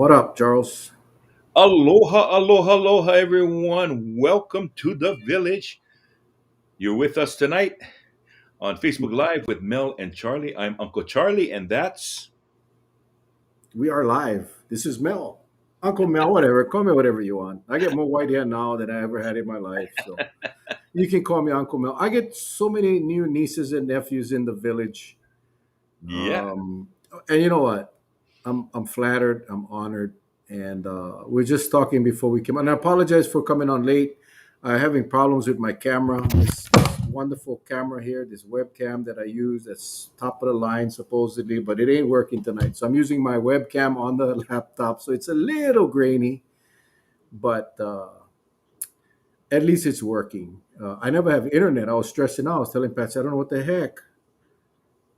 What up, Charles? Aloha, aloha, aloha, everyone. Welcome to the village. You're with us tonight on Facebook Live with Mel and Charlie. I'm Uncle Charlie, and that's We are live. This is Mel. Uncle Mel, whatever. Call me whatever you want. I get more white hair now than I ever had in my life. So you can call me Uncle Mel. I get so many new nieces and nephews in the village. yeah. Um, and you know what? I'm flattered. I'm honored. And we're just talking before we came on. And I apologize for coming on late. I'm having problems with my camera. This wonderful camera here, this webcam that I use, that's top of the line supposedly, but it ain't working tonight. So I'm using my webcam on the laptop. So it's a little grainy, but at least it's working. I never have internet. I was stressing out. I was telling Patsy, I don't know what the heck.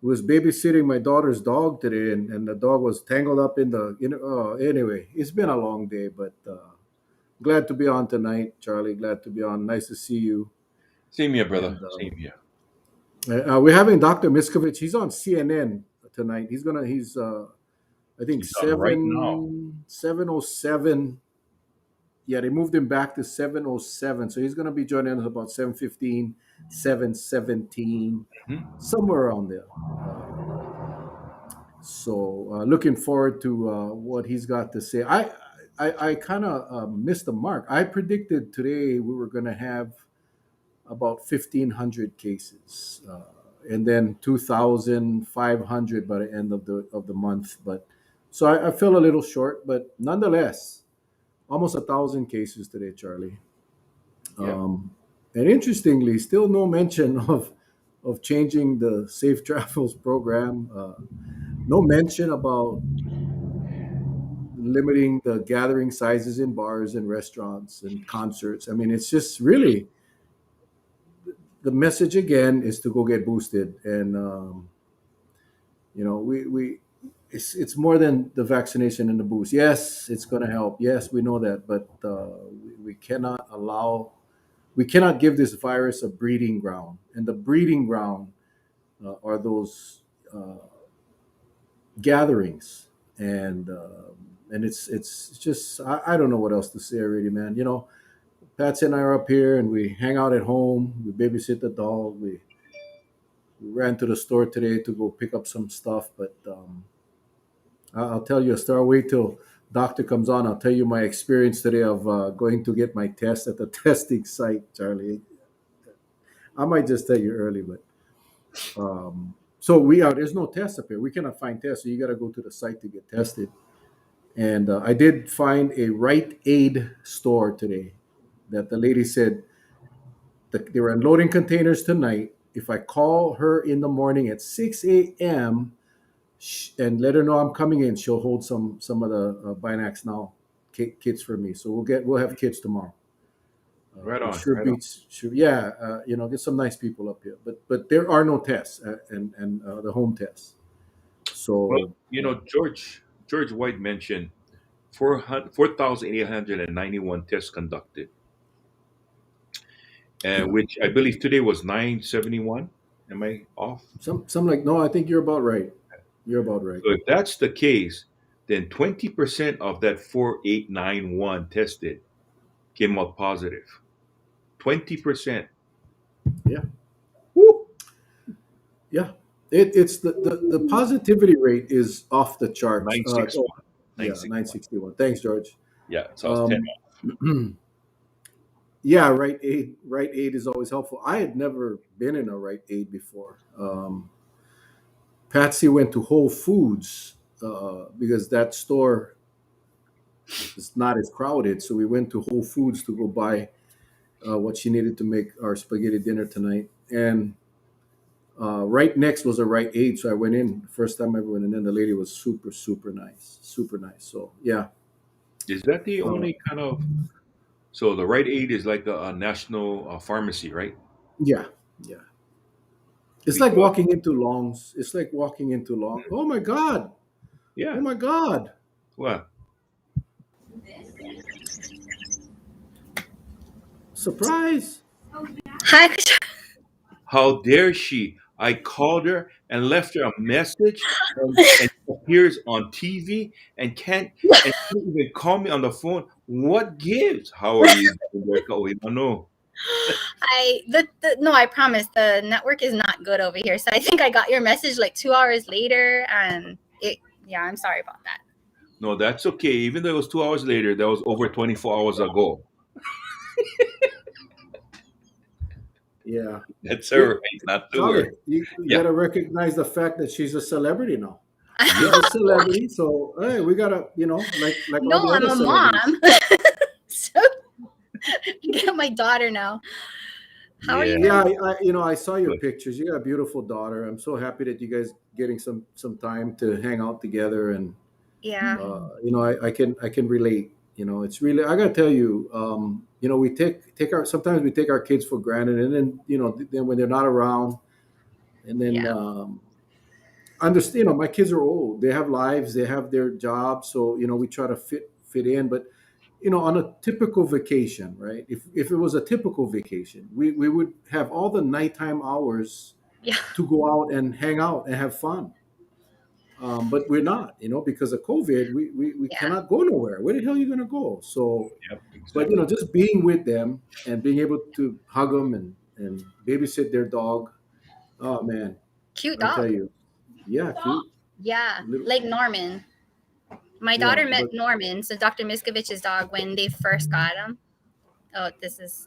Was babysitting my daughter's dog today, and the dog was tangled up in the. Anyway, it's been a long day, but glad to be on tonight, Charlie. Glad to be on. Nice to see you. Same here, brother. And Same here. we're having Dr. Miscovich. He's on CNN tonight. He's I think He's on right now. 7:07. Yeah, they moved him back to 7:07, so he's gonna be joining us about 7:15, 7:17, Mhm. somewhere around there. So looking forward to what he's got to say. I kind of missed the mark. I predicted today we were going to have about 1,500 cases, and then 2,500 by the end of the month. But so I fell a little short, but nonetheless, almost 1,000 cases today, Charlie. Yeah. And interestingly, still no mention of changing the safe travels program. No mention about limiting the gathering sizes in bars and restaurants and concerts. I mean, it's just really the message again is to go get boosted, and we it's more than the vaccination and the boost. Yes, it's going to help. Yes, we know that, but we cannot allow, we cannot give this virus a breeding ground, and the breeding ground are those gatherings, and it's just I don't know what else to say really, man. Patsy and I are up here and we hang out at home. We babysit the dog. We ran to the store today to go pick up some stuff, but I'll tell you a story. Wait till doctor comes on. I'll tell you my experience today of going to get my test at the testing site, Charlie. I might just tell you early, but so we are. There's no test up here. We cannot find tests, so you got to go to the site to get tested. And I did find a Rite Aid store today that the lady said they were unloading containers tonight. If I call her in the morning at 6 a.m. And let her know I'm coming in, she'll hold some of the Binax now kits for me. So we'll have kits tomorrow. Right It on. sure Right on. beats sure, yeah. Get some nice people up here, but there are no tests and the home tests. Well, So George White mentioned 4,891 tests conducted, yeah, and which I believe today was 971. Am I off? some like no, I think you're about right. You're about right. So if that's the case, then 20% of that 4,891 tested came out positive. 20%. Yeah. Woo! Yeah, it's the positivity rate is off the charts. Oh, 961. yeah, 961. 961. Thanks, George. Yeah, so I was 10 Um, off. yeah, Right Aid is always helpful. I had never been in a Right Aid before. Patsy went to Whole Foods because that store is not as crowded. So we went to Whole Foods to go buy what she needed to make our spaghetti dinner tonight. And right next was a Right Aid, so I went in first time I ever went, and then the lady was super super nice, super nice. So yeah, Is that the uh, only kind of. So the Rite Aid is like a national pharmacy, right? yeah, yeah. It's like Because, walking into Longs. It's like walking into Long. Oh my god! Oh yeah, my god! well, Surprise! Hi, how dare she? I called her and left her a message, and appears on TV and can't even call me on the phone. What gives? How are you doing there? We don't know. No, I promise the network is not good over here. So I think I got your message like 2 hours later, and yeah, I'm sorry about that. No, that's okay. Even though it was 2 hours later, that was over 24 hours ago. Yeah. That's all Yeah. right. Not to worry. Charlie, you Yeah. got to recognize the fact that she's a celebrity now. Yeah. She's a celebrity, so hey, we gotta, like all No, the I'm other a celebrities. mom. So get my daughter now. How are Yeah. you Yeah, guys? I saw your Good. pictures. You got a beautiful daughter. I'm so happy that you guys getting some time to hang out together, and Yeah, I can relate. It's really, I gotta tell you, we take our sometimes we take our kids for granted, and then then when they're not around, and then yeah, understand. My kids are old. They have lives. They have their jobs. So we try to fit in, but on a typical vacation, right? If it was a typical vacation, we would have all the nighttime hours yeah, to go out and hang out and have fun. But we're not, because of COVID. We yeah, cannot go nowhere. Where the hell are you going to go? So, Yep. but Exactly. just being with them and being able to hug them and babysit their dog. Oh man, cute I tell dog. you, yeah, cute Yeah, little, like Norman. My yeah. daughter met But Norman, so Dr. Miskovich's dog, when they first got him. Oh,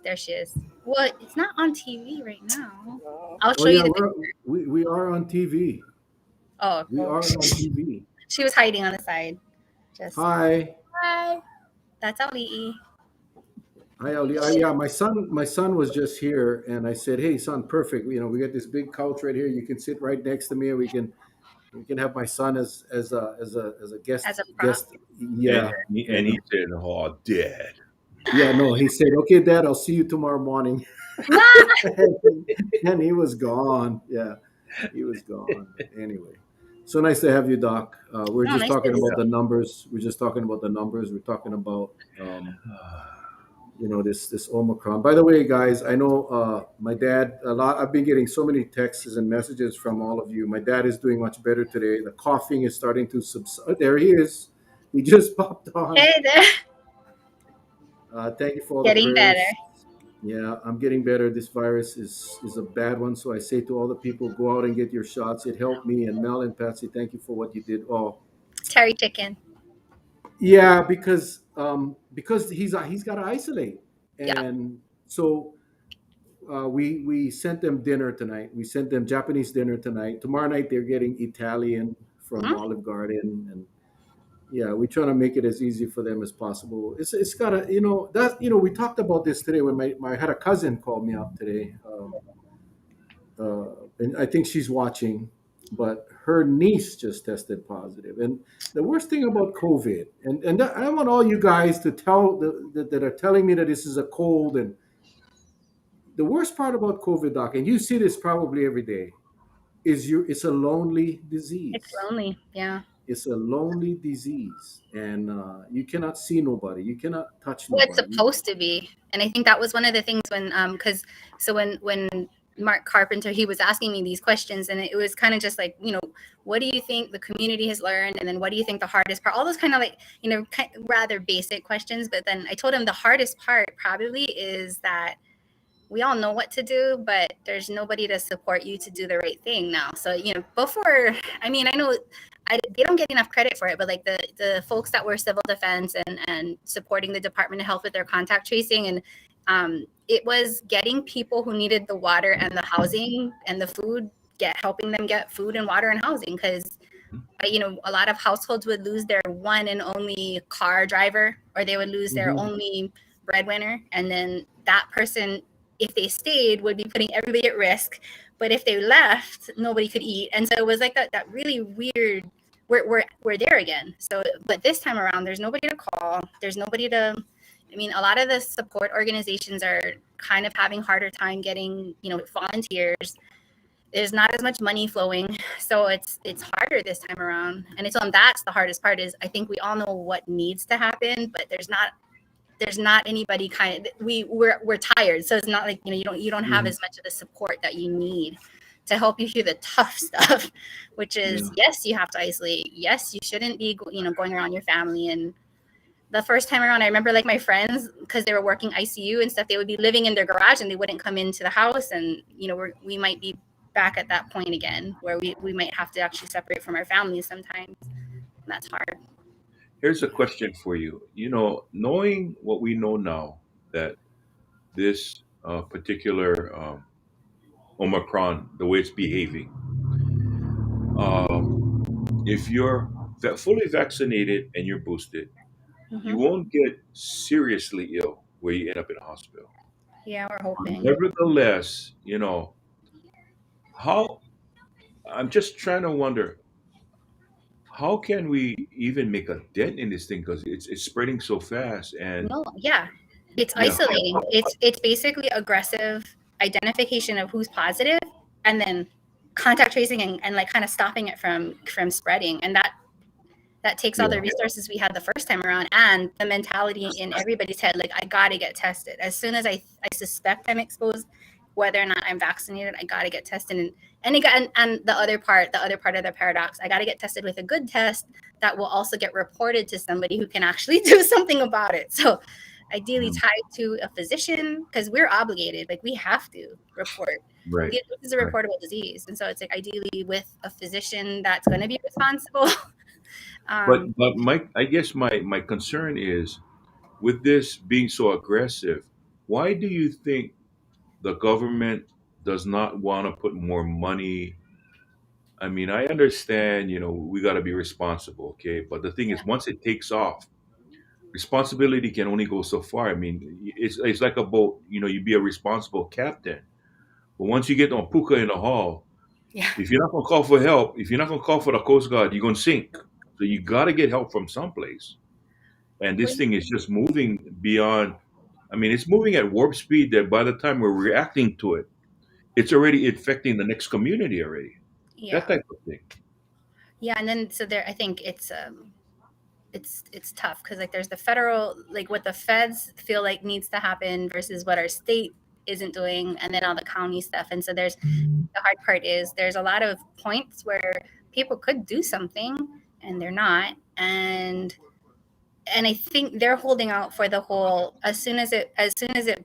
there she is. Well, it's not on TV right now. I'll oh show you yeah, the picture. we are on TV. Oh, We well, are on TV. she was hiding on the side. Just Hi. hi. That's Ali. Hi, Ali. Yeah, my son was just here, and I said, "Hey, son, perfect. We got this big couch right here. You can sit right next to me, and we can have my son as a As guest a prop. guest." Yeah, And and he said, "Oh, Dad." yeah, no, he said, "Okay, Dad, I'll see you tomorrow morning," Ah! and he was gone. Yeah, he was gone. But anyway, so nice to have you, Doc. We're No, just nice to talking about Yeah. the numbers. We're just talking about the numbers. We're talking about. This Omicron. By the way, guys, I know my dad. A lot. I've been getting so many texts and messages from all of you. My dad is doing much better today. The coughing is starting to subside. There he is. He just popped on. Hey there. Thank you for all the Getting better. prayers. Yeah, I'm getting better. This virus is a bad one. So I say to all the people, go out and get your shots. It helped me. And Mel and Patsy, thank you for what you did. Oh, Terry chicken. yeah, because he's got to isolate, Yeah. and so we sent them dinner tonight. We sent them Japanese dinner tonight. Tomorrow night they're getting Italian from Hmm? Olive Garden, and yeah, we try to make it as easy for them as possible. It's gotta that we talked about this today when my I had a cousin call me up today, and I think she's watching, but her niece just tested positive. And the worst thing about COVID, I want all you guys to tell that are telling me that this is a cold, and the worst part about COVID, Doc, and you see this probably every day, is it's a lonely It's disease. lonely. Yeah. It's a lonely disease, and you cannot see nobody. You cannot touch Well, it's nobody. supposed to be, and I think that was one of the things when because so when Mark Carpenter, he was asking me these questions, and it was kind of just like, what do you think the community has learned, and then what do you think the hardest part, all those kind of like, rather basic questions. But then I told him the hardest part probably is that we all know what to do, but there's nobody to support you to do the right thing now. So, before, I mean, I know they don't get enough credit for it, but like the folks that were civil defense and supporting the Department of Health with their contact tracing, and it was getting people who needed the water and the housing and the food, helping them get food and water and housing. Because a lot of households would lose their one and only car driver, or they would lose their Hmm. only breadwinner. And then that person, if they stayed, would be putting everybody at risk. But if they left, nobody could eat. And so it was like that really weird, we're there again. So, but this time around, there's nobody to call. There's nobody to, I mean, a lot of the support organizations are kind of having harder time getting, volunteers. There's not as much money flowing, so it's harder this time around. And it's on that's the hardest part. Is I think we all know what needs to happen, but there's not anybody kind of we're tired, so it's not like you don't have as much of the support that you need. to help you through the tough stuff, which Yeah. is, yes, you have to isolate. Yes, you shouldn't be, going around your family. And the first time around, I remember like my friends, because they were working ICU and stuff, they would be living in their garage and they wouldn't come into the house. And, we might be back at that point again where we might have to actually separate from our families sometimes. And that's hard. Here's a question for you. Knowing what we know now, that this particular Omicron, the way it's behaving, um, if you're fully vaccinated and you're boosted, you Hmm. won't get seriously ill where you end up in a hospital. Yeah, we're hoping. Nevertheless, how I'm just trying to wonder, how can we even make a dent in this thing, because it's spreading so fast. And No, yeah. It's yeah, isolating. It's basically aggressive identification of who's positive, and then contact tracing, and like kind of stopping it from spreading. And that takes all yeah, the resources we had the first time around, and the mentality in everybody's head, like, I gotta get tested as soon as I suspect I'm exposed, whether or not I'm vaccinated. I gotta get tested. And again, and the other part of the paradox, I gotta get tested with a good test that will also get reported to somebody who can actually do something about it. So ideally mm, tied to a physician, because we're obligated, like we have to report. right, This is a right. reportable disease, and so it's like ideally with a physician that's going to be responsible. But I guess my concern is, with this being so aggressive, why do you think the government does not want to put more money? I mean, I understand, we got to be responsible, okay? But the thing is, once it takes off, responsibility can only go so far. I mean, it's like a boat. You be a responsible captain, but once you get on puka in the hall, Yeah. if you're not gonna call for help, if you're not gonna call for the Coast Guard, you're gonna sink. So you got to get help from someplace. And this thing is just moving beyond. I mean, it's moving at warp speed. That by the time we're reacting to it, it's already infecting the next community already. That Yeah. type of thing. Yeah, and then so there, I think it's tough because like there's the federal, like what the feds feel like needs to happen versus what our state isn't doing, and then all the county stuff. And so there's the hard part is there's a lot of points where people could do something and they're not. And I think they're holding out for the whole, as soon as it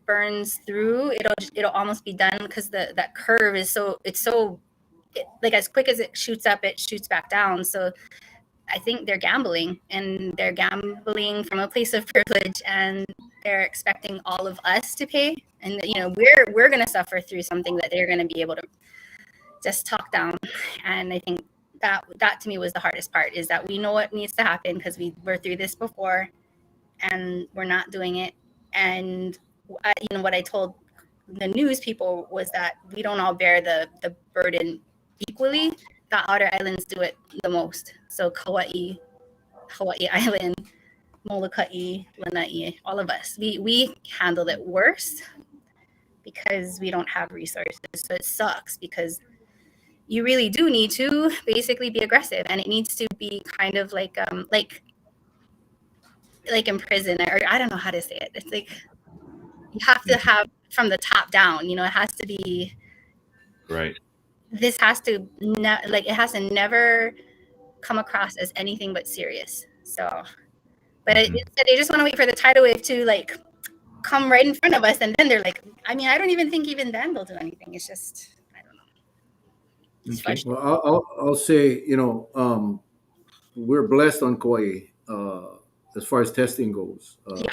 burns through, it'll almost be done, because that curve is like as quick as it shoots up, it shoots back down. So I think they're gambling, and they're gambling from a place of privilege, and they're expecting all of us to pay. And we're going to suffer through something that they're going to be able to just talk down. And I think that to me was the hardest part, is that we know what needs to happen because we were through this before, and we're not doing it. And what I told the news people was that we don't all bear the burden equally. The outer islands do it the most. So Hawaii Island, Molokai, Lanai, all of us, we handled it worse because we don't have resources. So it sucks, because you really do need to basically be aggressive, and it needs to be kind of like in prison, or I don't know how to say it. It's like you have to Mhm. have from the top down. It has to be. Right. This has to it has to never come across as anything but serious. So, but Hmm. instead they just want to wait for the tidal wave to like come right in front of us, and then they're like, I mean, I don't even think even then they'll do anything. It's just, I don't know. It's Okay. Well, frustrating. I'll say, we're blessed on Kauai as far as testing goes. Yeah,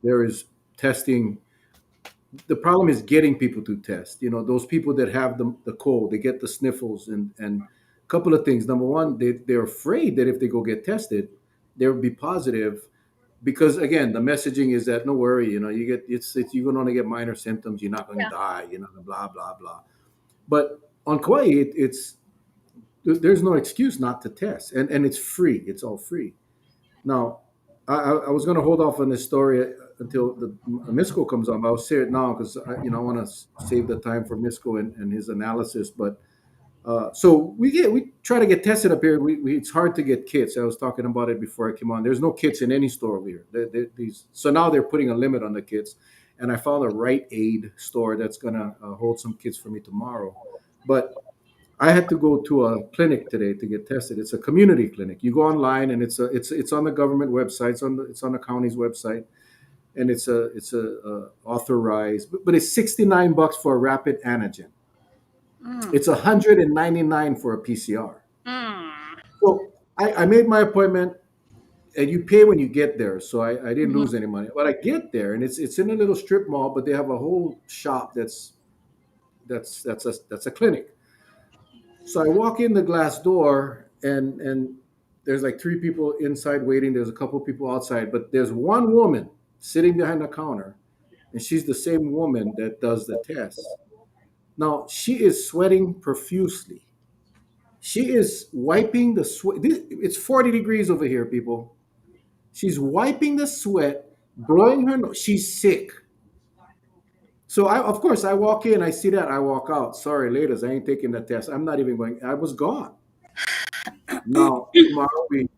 There is testing. The problem is getting people to test. Those people that have the cold, they get the sniffles, and a couple of things. Number one, they're afraid that if they go get tested, they'll be positive, because again, the messaging is that no worry, you get it's you're gonna only get minor symptoms, you're not gonna yeah, die, blah blah blah. But on Kauai, there's no excuse not to test, and it's free. It's all free. Now, I was going to hold off on this story until the Misco comes on, but I'll say it now because I want to save the time for Misco and his analysis. But so we try to get tested up here. It's hard to get kits. I was talking about it before I came on. There's no kits in any store over here. So now they're putting a limit on the kits, and I found a Rite Aid store that's going to hold some kits for me tomorrow. But I had to go to a clinic today to get tested. It's a community clinic. You go online, and it's on the government website. It's on the county's website, and it's a authorized. But it's $69 for a rapid antigen. Mm. It's 199 for a PCR. Mm. So I made my appointment, and you pay when you get there. So I didn't Mhm. lose any money. But I get there, and it's in a little strip mall, but they have a whole shop that's a clinic. So I walk in the glass door, and there's like three people inside waiting. There's a couple people outside, but there's one woman sitting behind the counter, and she's the same woman that does the test. Now she is sweating profusely. She is wiping the sweat. It's 40 degrees over here, people. She's wiping the sweat, blowing her nose. She's sick. So of course, I walk in, I see that, I walk out. Sorry, ladies, I ain't taking the test. I'm not even going. I was gone. Now tomorrow we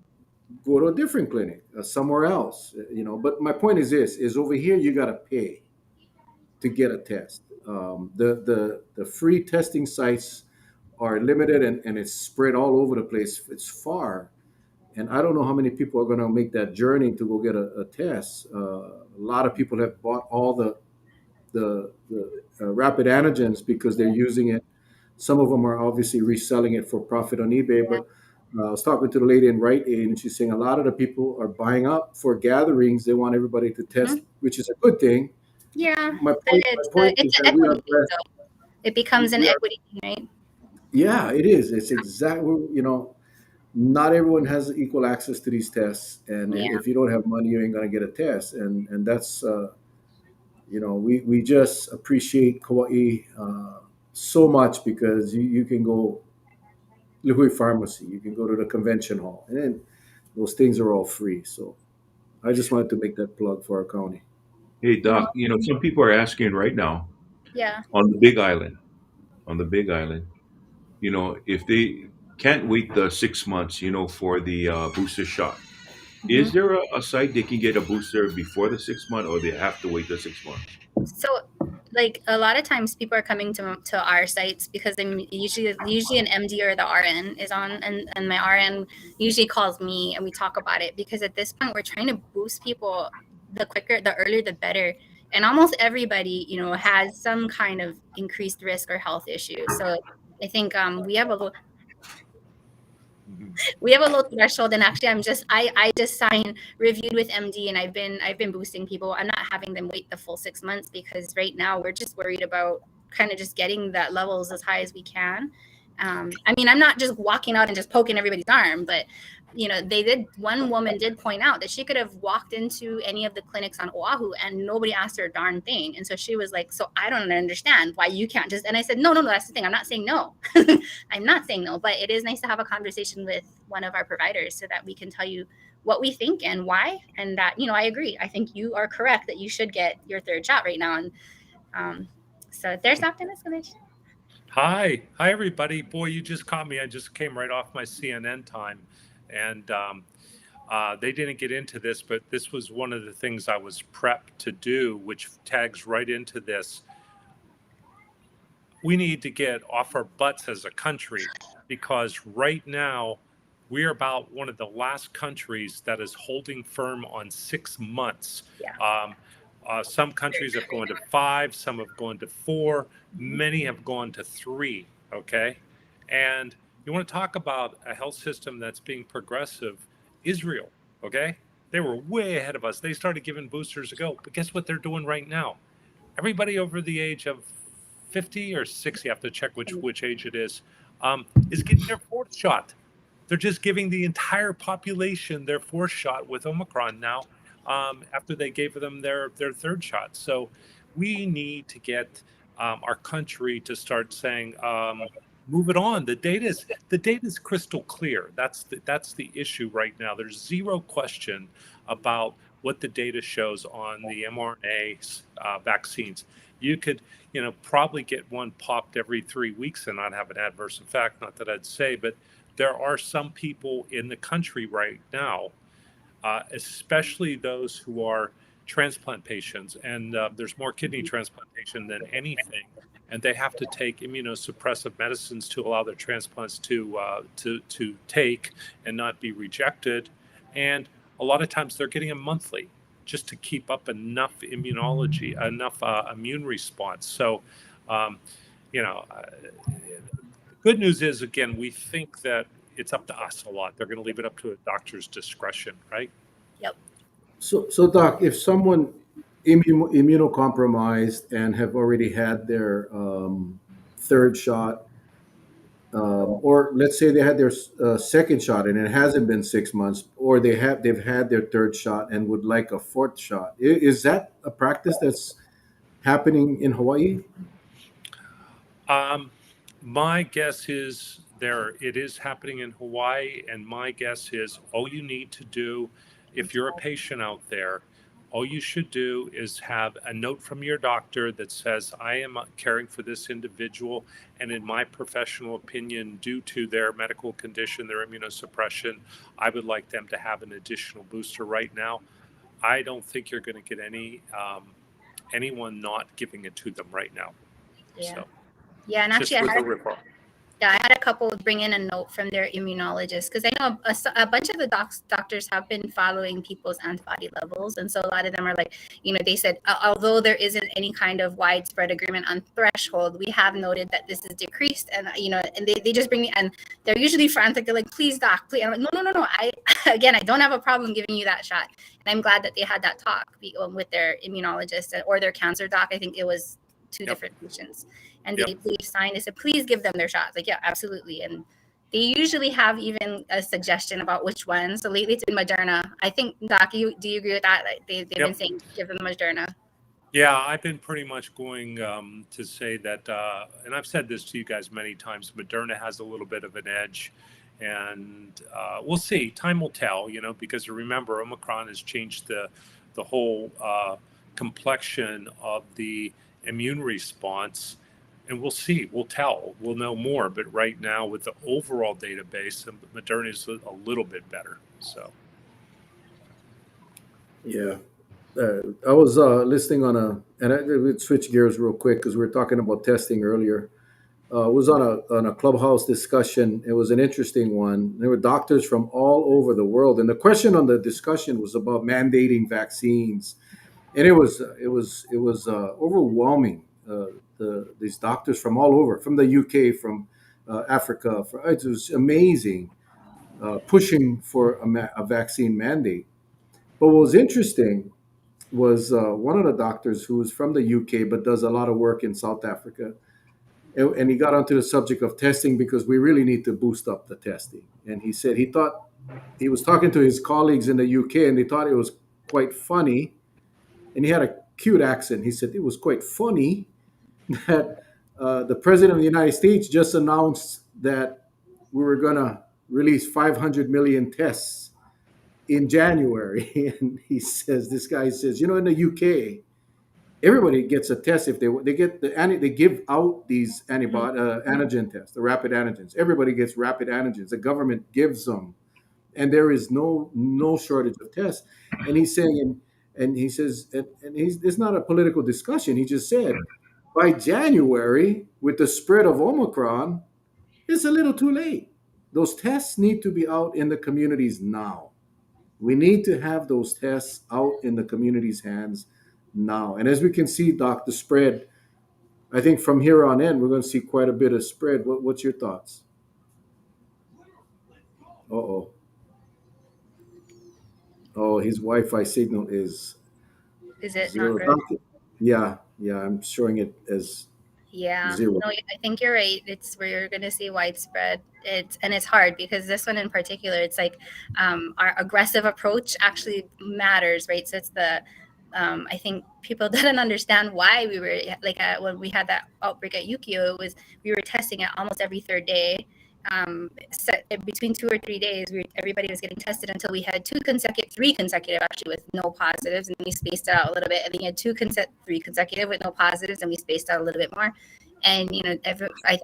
go to a different clinic, somewhere else. But my point is this: is over here you gotta pay to get a test. The free testing sites are limited, and it's spread all over the place. It's far, and I don't know how many people are going to make that journey to go get a test. A lot of people have bought all the rapid antigens because they're using it. Some of them are obviously reselling it for profit on eBay. But I was talking to the lady in Rite Aid, and she's saying a lot of the people are buying up for gatherings. They want everybody to test, Mhm. which is a good thing. Yeah, My but point, my point is it's an that we are equity thing, blessed. though. It becomes an We are, equity thing, right? yeah, it is. It's exactly, not everyone has equal access to these tests, and Yeah. if you don't have money, you ain't gonna get a test, and that's we just appreciate Kauai so much because you can go Lihue Pharmacy, you can go to the convention hall, and then those things are all free. So I just wanted to make that plug for our county. Hey, No. Doc, some people are asking right now Yeah. on the Big Island, on the Big Island, if they can't wait the 6 months, for the booster shot, Mhm. is there a site they can get a booster before the 6 month, or they have to wait the 6 months? So, like a lot of times, people are coming to our sites because they usually an MD or the RN is on, and my RN usually calls me and we talk about it because at this point we're trying to boost people. The quicker, the earlier, the better. And almost everybody, has some kind of increased risk or health issue. So I think Mhm. we have a low threshold, and actually I just signed reviewed with MD, and I've been boosting people. I'm not having them wait the full 6 months because right now we're just worried about kind of just getting that levels as high as we can. I mean, I'm not just walking out and just poking everybody's arm, but one woman did point out that she could have walked into any of the clinics on Oahu and nobody asked her a darn thing. And so she was like, so I don't understand why you can't just, and I said, no, that's the thing. I'm not saying no. I'm not saying no, but it is nice to have a conversation with one of our providers so that we can tell you what we think and why. And that, I agree. I think you are correct that you should get your third shot right now. And so there's Dr. Miscovich. Hi, everybody. Boy, you just caught me. I just came right off my CNN time, and they didn't get into this, but this was one of the things I was prepped to do, which tags right into this. We need to get off our butts as a country because right now we're about one of the last countries that is holding firm on 6 months. Yeah. Some countries have gone to 5, some have gone to 4, many have gone to 3. Okay. And you want to talk about a health system that's being progressive? Israel. Okay. They were way ahead of us. They started giving boosters a go. But guess what they're doing right now? Everybody over the age of 50 or 60, you have to check which age it is getting their fourth shot. They're just giving the entire population their fourth shot with Omicron now, after they gave them their third shot. So we need to get our country to start saying, move it on. The data is crystal clear. That's the issue right now. There's zero question about what the data shows on the mRNA vaccines. You could, probably get one popped every 3 weeks and not have an adverse effect. Not that I'd say, but there are some people in the country right now, especially those who are transplant patients, and there's more kidney transplantation than anything, and they have to take immunosuppressive medicines to allow their transplants to take and not be rejected. And a lot of times they're getting them monthly just to keep up enough immunology, enough immune response. So, um, you know, good news is, again, we think that it's up to us a lot. They're going to leave it up to a doctor's discretion, right? Yep. So Doc, if someone immunocompromised and have already had their third shot, or let's say they had their second shot and it hasn't been 6 months, or they've had their third shot and would like a fourth shot, is that a practice that's happening in Hawaii? Um, my guess is it is happening in Hawaii, and my guess is all you need to do, if you're a patient out there, all you should do is have a note from your doctor that says, I am caring for this individual, and in my professional opinion, due to their medical condition, their immunosuppression, I would like them to have an additional booster right now. I don't think you're going to get anyone not giving it to them right now. Yeah. So, yeah, and just actually, with a referral. I had a couple bring in a note from their immunologist, because I know a bunch of the doctors have been following people's antibody levels. And so a lot of them are like, they said, although there isn't any kind of widespread agreement on threshold, we have noted that this is decreased. And, and they just bring me, and they're usually frantic. They're like, please, doc, please. And I'm like, no. I don't have a problem giving you that shot. And I'm glad that they had that talk with their immunologist or their cancer doc. I think it was two different patients. And they please signed. They said, please give them their shots. Like, yeah, absolutely. And they usually have even a suggestion about which one. So lately it's been Moderna. I think, Doc, do you agree with that? They've been saying give them Moderna. Yeah, I've been pretty much going to say that, and I've said this to you guys many times, Moderna has a little bit of an edge. And we'll see. Time will tell, because remember, Omicron has changed the whole complexion of the immune response. And we'll see. We'll tell. We'll know more. But right now, with the overall database, Moderna is a little bit better. So, yeah, I was listening and I would switch gears real quick because we were talking about testing earlier. It was on a clubhouse discussion. It was an interesting one. There were doctors from all over the world, and the question on the discussion was about mandating vaccines, and it was overwhelming. These doctors from all over, from the UK, from Africa. It was amazing, pushing for a vaccine mandate. But what was interesting was one of the doctors who was from the UK but does a lot of work in South Africa, and he got onto the subject of testing because we really need to boost up the testing. And he said he thought he was talking to his colleagues in the UK, and they thought it was quite funny, and he had a cute accent. He said it was quite funny that the president of the United States just announced that we were going to release 500 million tests in January. And this guy says, in the UK, everybody gets a test if they give out these antigen tests, the rapid antigens. Everybody gets rapid antigens. The government gives them, and there is no shortage of tests. And he's saying, and he says, and it's not a political discussion. He just said, by January, with the spread of Omicron, it's a little too late. Those tests need to be out in the communities now. We need to have those tests out in the community's hands now. And as we can see, Doc, the spread, I think from here on in, we're going to see quite a bit of spread. What's your thoughts? Uh-oh. Oh, his Wi-Fi signal is it zero. not good? Yeah, I'm showing it as zero. No, I think you're right. It's where you're going to see widespread. It's hard because this one in particular, it's like our aggressive approach actually matters, right? So it's I think people didn't understand why we were like when we had that outbreak at Yukio, we were testing it almost every third day. Between 2 or 3 days, everybody was getting tested until we had three consecutive actually with no positives, and we spaced it out a little bit. And then we had three consecutive with no positives, and we spaced out a little bit more. And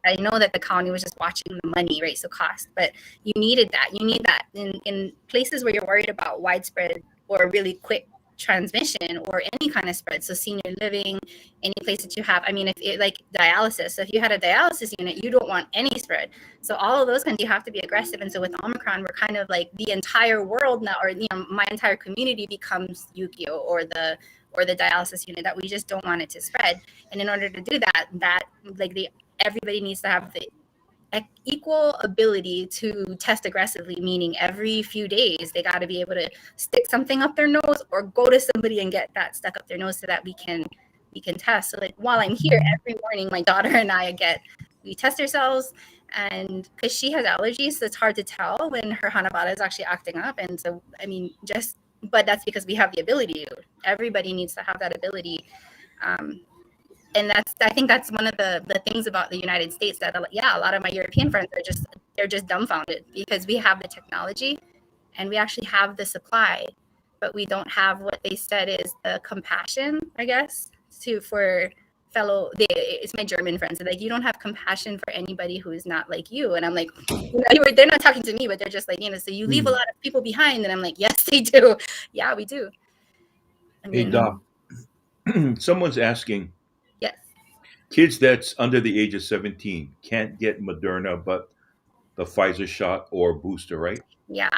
I know that the county was just watching the money, right? So cost, but you needed that. You need that in places where you're worried about widespread or really quick transmission or any kind of spread. So senior living, any place that you have, I mean, if it like dialysis, so if you had a dialysis unit, you don't want any spread. So all of those kinds, you have to be aggressive. And so with Omicron, we're kind of like the entire world now, or my entire community becomes Yukio or the dialysis unit, that we just don't want it to spread. And in order to do that like everybody needs to have the equal ability to test aggressively, meaning every few days they got to be able to stick something up their nose or go to somebody and get that stuck up their nose so that we can test. So like while I'm here every morning, my daughter and I we test ourselves, and because she has allergies, so it's hard to tell when her Hanabata is actually acting up. And so I mean, but that's because we have the ability. Everybody needs to have that ability. And I think that's one of the things about the United States that a lot of my European friends they're just dumbfounded, because we have the technology and we actually have the supply, but we don't have what they said is the compassion, I guess, for it's my German friends. They're like, you don't have compassion for anybody who is not like you. And I'm like, they're not talking to me, but they're just like, so you leave a lot of people behind. And I'm like, yes, they do. Yeah, we do. I mean, Hey, Doc, someone's asking, yes. kids that's under the age of 17 can't get Moderna, but the Pfizer shot or booster, right? Yeah.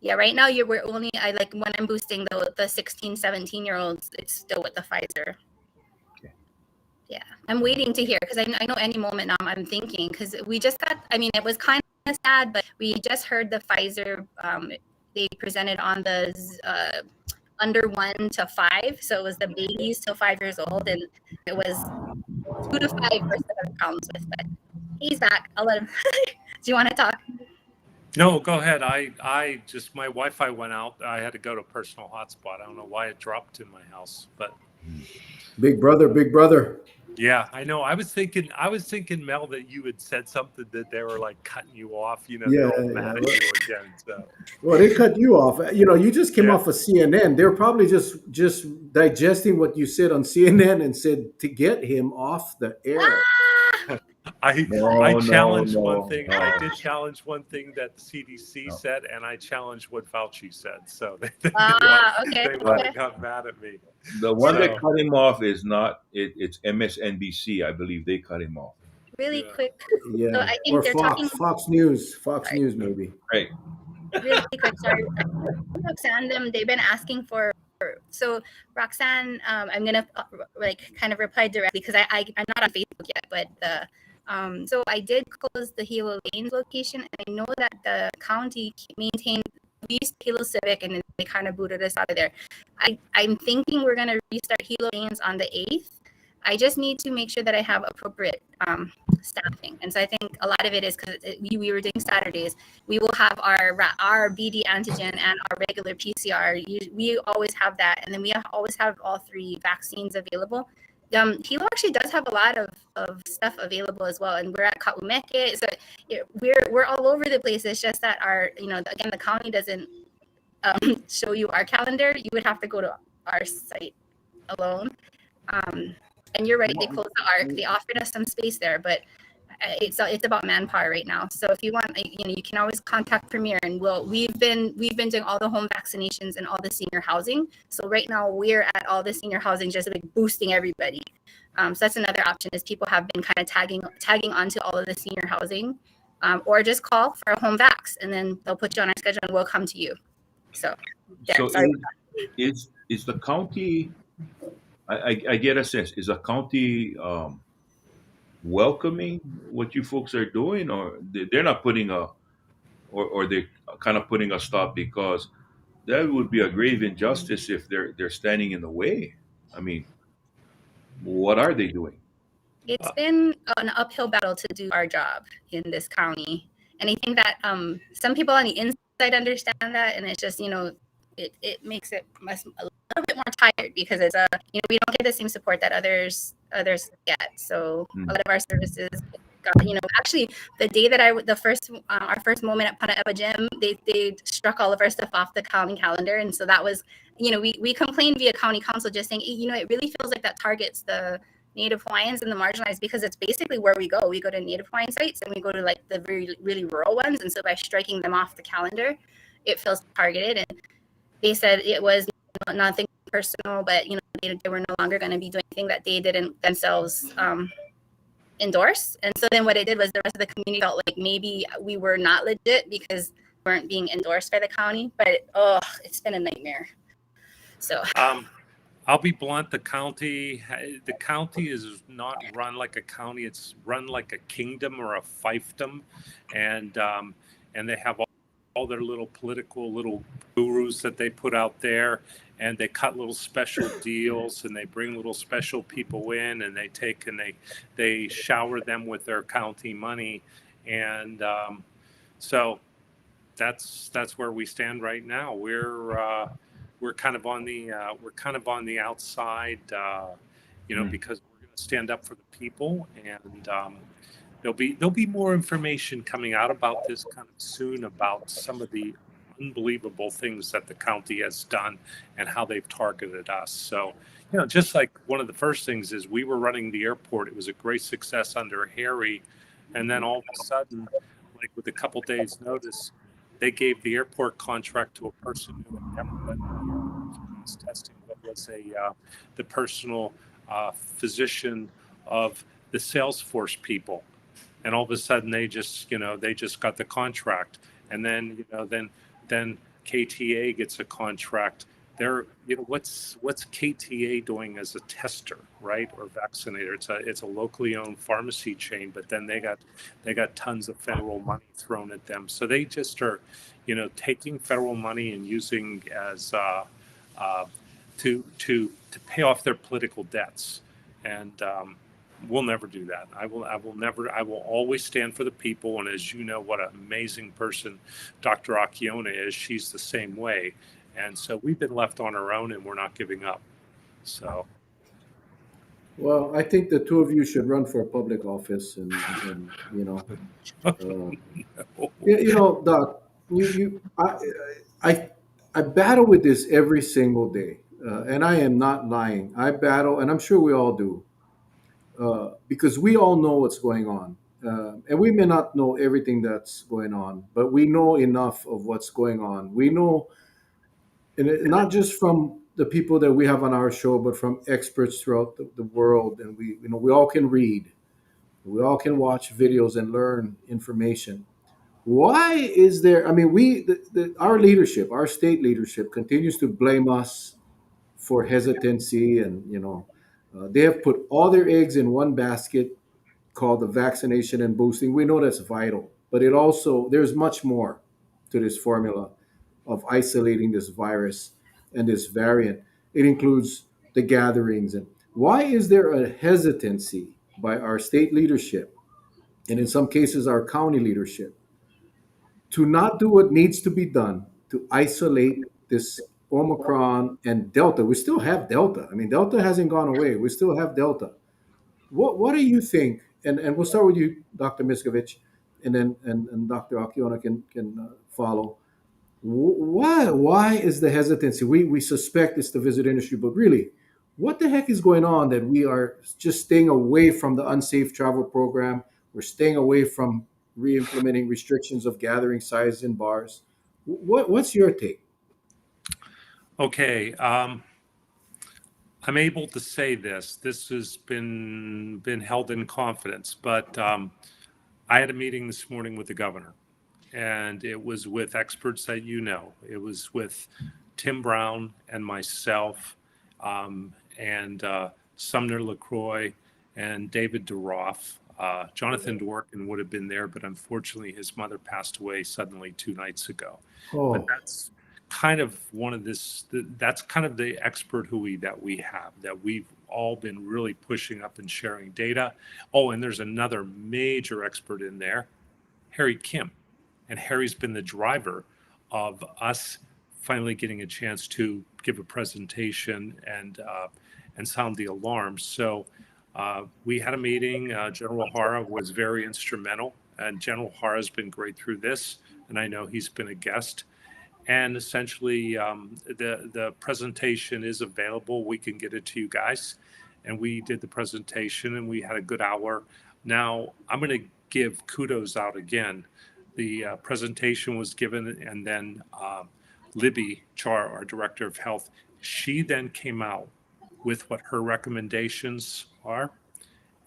Right now we're only, when I'm boosting the 16, 17-year-olds, it's still with the Pfizer. Okay. Yeah. I'm waiting to hear, because I know any moment now I'm thinking, because we just got, it was kind of sad, but we just heard the Pfizer, they presented on the under 1 to 5. So it was the babies till 5 years old, and it was 2 to 5 versus the problems with. But he's back. I'll let him. Do you want to talk? No, go ahead. I just, my Wi-Fi went out. I had to go to a personal hotspot. I don't know why it dropped in my house, but Big brother. yeah, I know. I was thinking, Mel, that you had said something that they were like cutting you off. They're all mad at you again. So. Well, they cut you off. You just came off of CNN. They're probably just digesting what you said on CNN and said to get him off the air. I challenged one thing. I did challenge one thing that the CDC said, and I challenged what Fauci said. So they got mad at me. The one that cut him off is not. It's MSNBC, I believe. They cut him off. Really quick. Yeah. So I think or they're Fox News. Fox News, maybe. Right. Really quick. Sorry, Roxanne. They've been asking for. So Roxanne, I'm gonna kind of reply directly, because I'm not on Facebook yet, but so I did close the Hilo Lanes location, and I know that the county maintained, we used Hilo Civic, and then they kind of booted us out of there. I'm thinking we're going to restart Hilo Lanes on the 8th. I just need to make sure that I have appropriate staffing. And so I think a lot of it is because we were doing Saturdays. We will have our BD antigen and our regular PCR. We always have that. And then we always have all 3 vaccines available. Hilo actually does have a lot of stuff available as well, and we're at Kaumeke, so we're all over the place. It's just that again, the county doesn't show you our calendar. You would have to go to our site alone. And you're right, they closed the ARC. They offered us some space there, but it's about manpower right now. So if you want, you can always contact Premier, and we've been doing all the home vaccinations and all the senior housing. So right now we're at all the senior housing, just boosting everybody. So that's another option, is people have been kind of tagging onto all of the senior housing, or just call for a home vax, and then they'll put you on our schedule and we'll come to you. So is the county? I get a sense, is the county welcoming what you folks are doing, or they're not putting or they're kind of putting a stop, because that would be a grave injustice if they're standing in the way? I mean, what are they doing? It's been an uphill battle to do our job in this county, and I think that some people on the inside understand that, and it's just it makes it a little bit more tired, because it's we don't get the same support that others get. So a lot of our services actually the day that our first moment at Pana Epa Gym, they struck all of our stuff off the county calendar, and so that was we complained via county council, just saying it really feels like that targets the Native Hawaiians and the marginalized, because it's basically where we go. We go to Native Hawaiian sites, and we go to the very really rural ones, and so by striking them off the calendar, it feels targeted. And they said it was nothing personal, but they were no longer going to be doing anything that they didn't themselves endorse. And so then what it did was the rest of the community felt like maybe we were not legit because we weren't being endorsed by the county. But it's been a nightmare. So I'll be blunt. The county is not run like a county. It's run like a kingdom or a fiefdom, and they have all their little political little gurus that they put out there, and they cut little special deals, and they bring little special people in, and they shower them with their county money, and so that's where we stand right now. We're kind of on the outside, because we're going to stand up for the people, and there'll be more information coming out about this kind of soon, about some of the unbelievable things that the county has done and how they've targeted us. So, just like one of the first things is we were running the airport. It was a great success under Harry, and then all of a sudden, like with a couple days notice, they gave the airport contract to a person who had never been in the airport testing, but was the personal physician of the Salesforce people. And all of a sudden they just got the contract. And then, then KTA gets a contract. They're, what's KTA doing as a tester, right? Or vaccinator? It's a locally owned pharmacy chain, but then they got tons of federal money thrown at them. So they just are, taking federal money and using as to pay off their political debts. And we'll never do that. I will always stand for the people. And as you know, what an amazing person Dr. Akiona is. She's the same way. And so we've been left on our own, and we're not giving up. So, Well, I think the two of you should run for public office, and Doc, I battle with this every single day, and I am not lying. I battle, and I'm sure we all do, because we all know what's going on, and we may not know everything that's going on, but we know enough of what's going on. We know, and not just from the people that we have on our show, but from experts throughout the world, and we all can read, we all can watch videos and learn information. Why is there? I mean, our leadership, our state leadership, continues to blame us for hesitancy, and they have put all their eggs in one basket called the vaccination and boosting. We know that's vital, but there's much more to this formula of isolating this virus and this variant. It includes the gatherings. And why is there a hesitancy by our state leadership, and in some cases our county leadership, to not do what needs to be done to isolate this Omicron and Delta? We still have Delta. I mean, Delta hasn't gone away. We still have Delta. What do you think? And we'll start with you, Dr. Miscovich, and then and Dr. Akiona can follow. Why is the hesitancy? We suspect it's the visit industry, but really, what the heck is going on that we are just staying away from the unsafe travel program? We're staying away from re-implementing restrictions of gathering sizes in bars. What's your take? Okay. I'm able to say this. This has been held in confidence, but I had a meeting this morning with the governor, and it was with experts that It was with Tim Brown and myself, and Sumner LaCroix and David DeRoff. Jonathan Dworkin would have been there, but unfortunately his mother passed away suddenly 2 nights ago. Oh. But that's kind of that's kind of the expert that we have, that we've all been really pushing up and sharing data. Oh, and there's another major expert in there, Harry Kim. And Harry's been the driver of us finally getting a chance to give a presentation and sound the alarm. So we had a meeting. General Hara was very instrumental, and General Hara has been great through this, and I know he's been a guest. And essentially, the presentation is available. We can get it to you guys. And we did the presentation, and we had a good hour. Now, I'm going to give kudos out again. The presentation was given, and then Libby Char, our Director of Health, She then came out with what her recommendations are,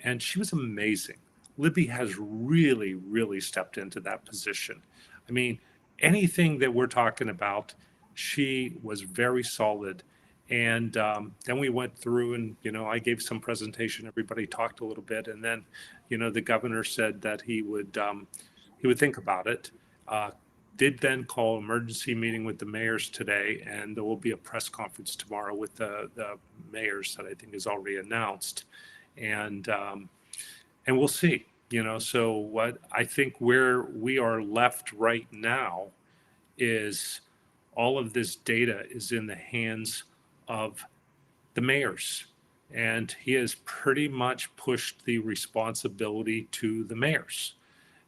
and she was amazing. Libby has really, really stepped into that position. I mean, anything that we're talking about, she was very solid. And then we went through, and I gave some presentation. Everybody talked a little bit, and then, the governor said that he would think about it. Did then call emergency meeting with the mayors today, and there will be a press conference tomorrow with the mayors that I think is already announced, and we'll see. So what I think where we are left right now is all of this data is in the hands of the mayors, and he has pretty much pushed the responsibility to the mayors,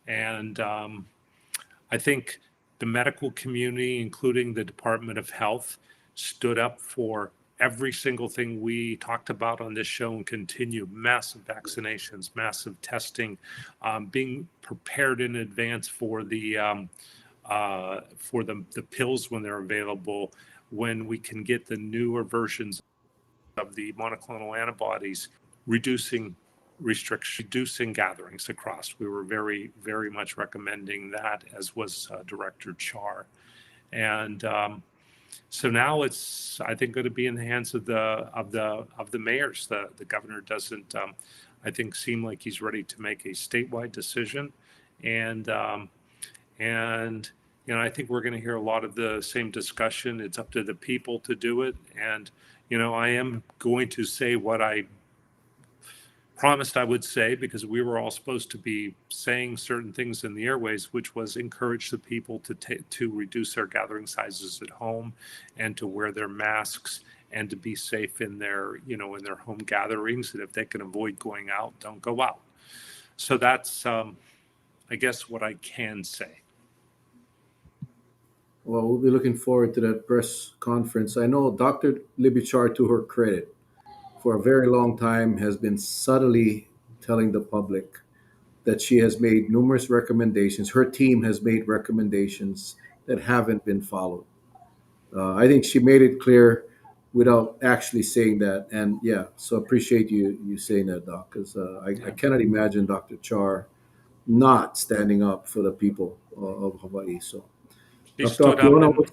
and I think the medical community, including the Department of Health, stood up for every single thing we talked about on this show and continue massive vaccinations, massive testing, being prepared in advance for the pills when they're available, when we can get the newer versions of the monoclonal antibodies, reducing restriction, reducing gatherings across. We were very, very much recommending that, as was Director Char. And so now it's, I think, going to be in the hands of the mayors. The governor doesn't, I think, seem like he's ready to make a statewide decision, and I think we're going to hear a lot of the same discussion. It's up to the people to do it, and I am going to say what I promised I would say, because we were all supposed to be saying certain things in the airways, which was encourage the people to reduce their gathering sizes at home, and to wear their masks, and to be safe in their in their home gatherings. And if they can avoid going out, don't go out. So that's I guess what I can say. Well, we'll be looking forward to that press conference. I know Dr. Libby Char, to her credit, for a very long time has been subtly telling the public that she has made numerous recommendations. Her team has made recommendations that haven't been followed. I think she made it clear without actually saying that. And yeah, so appreciate you saying that, Doc, because I cannot imagine Dr. Char not standing up for the people of Hawaii. So, She Dr. stood up, Akiona, and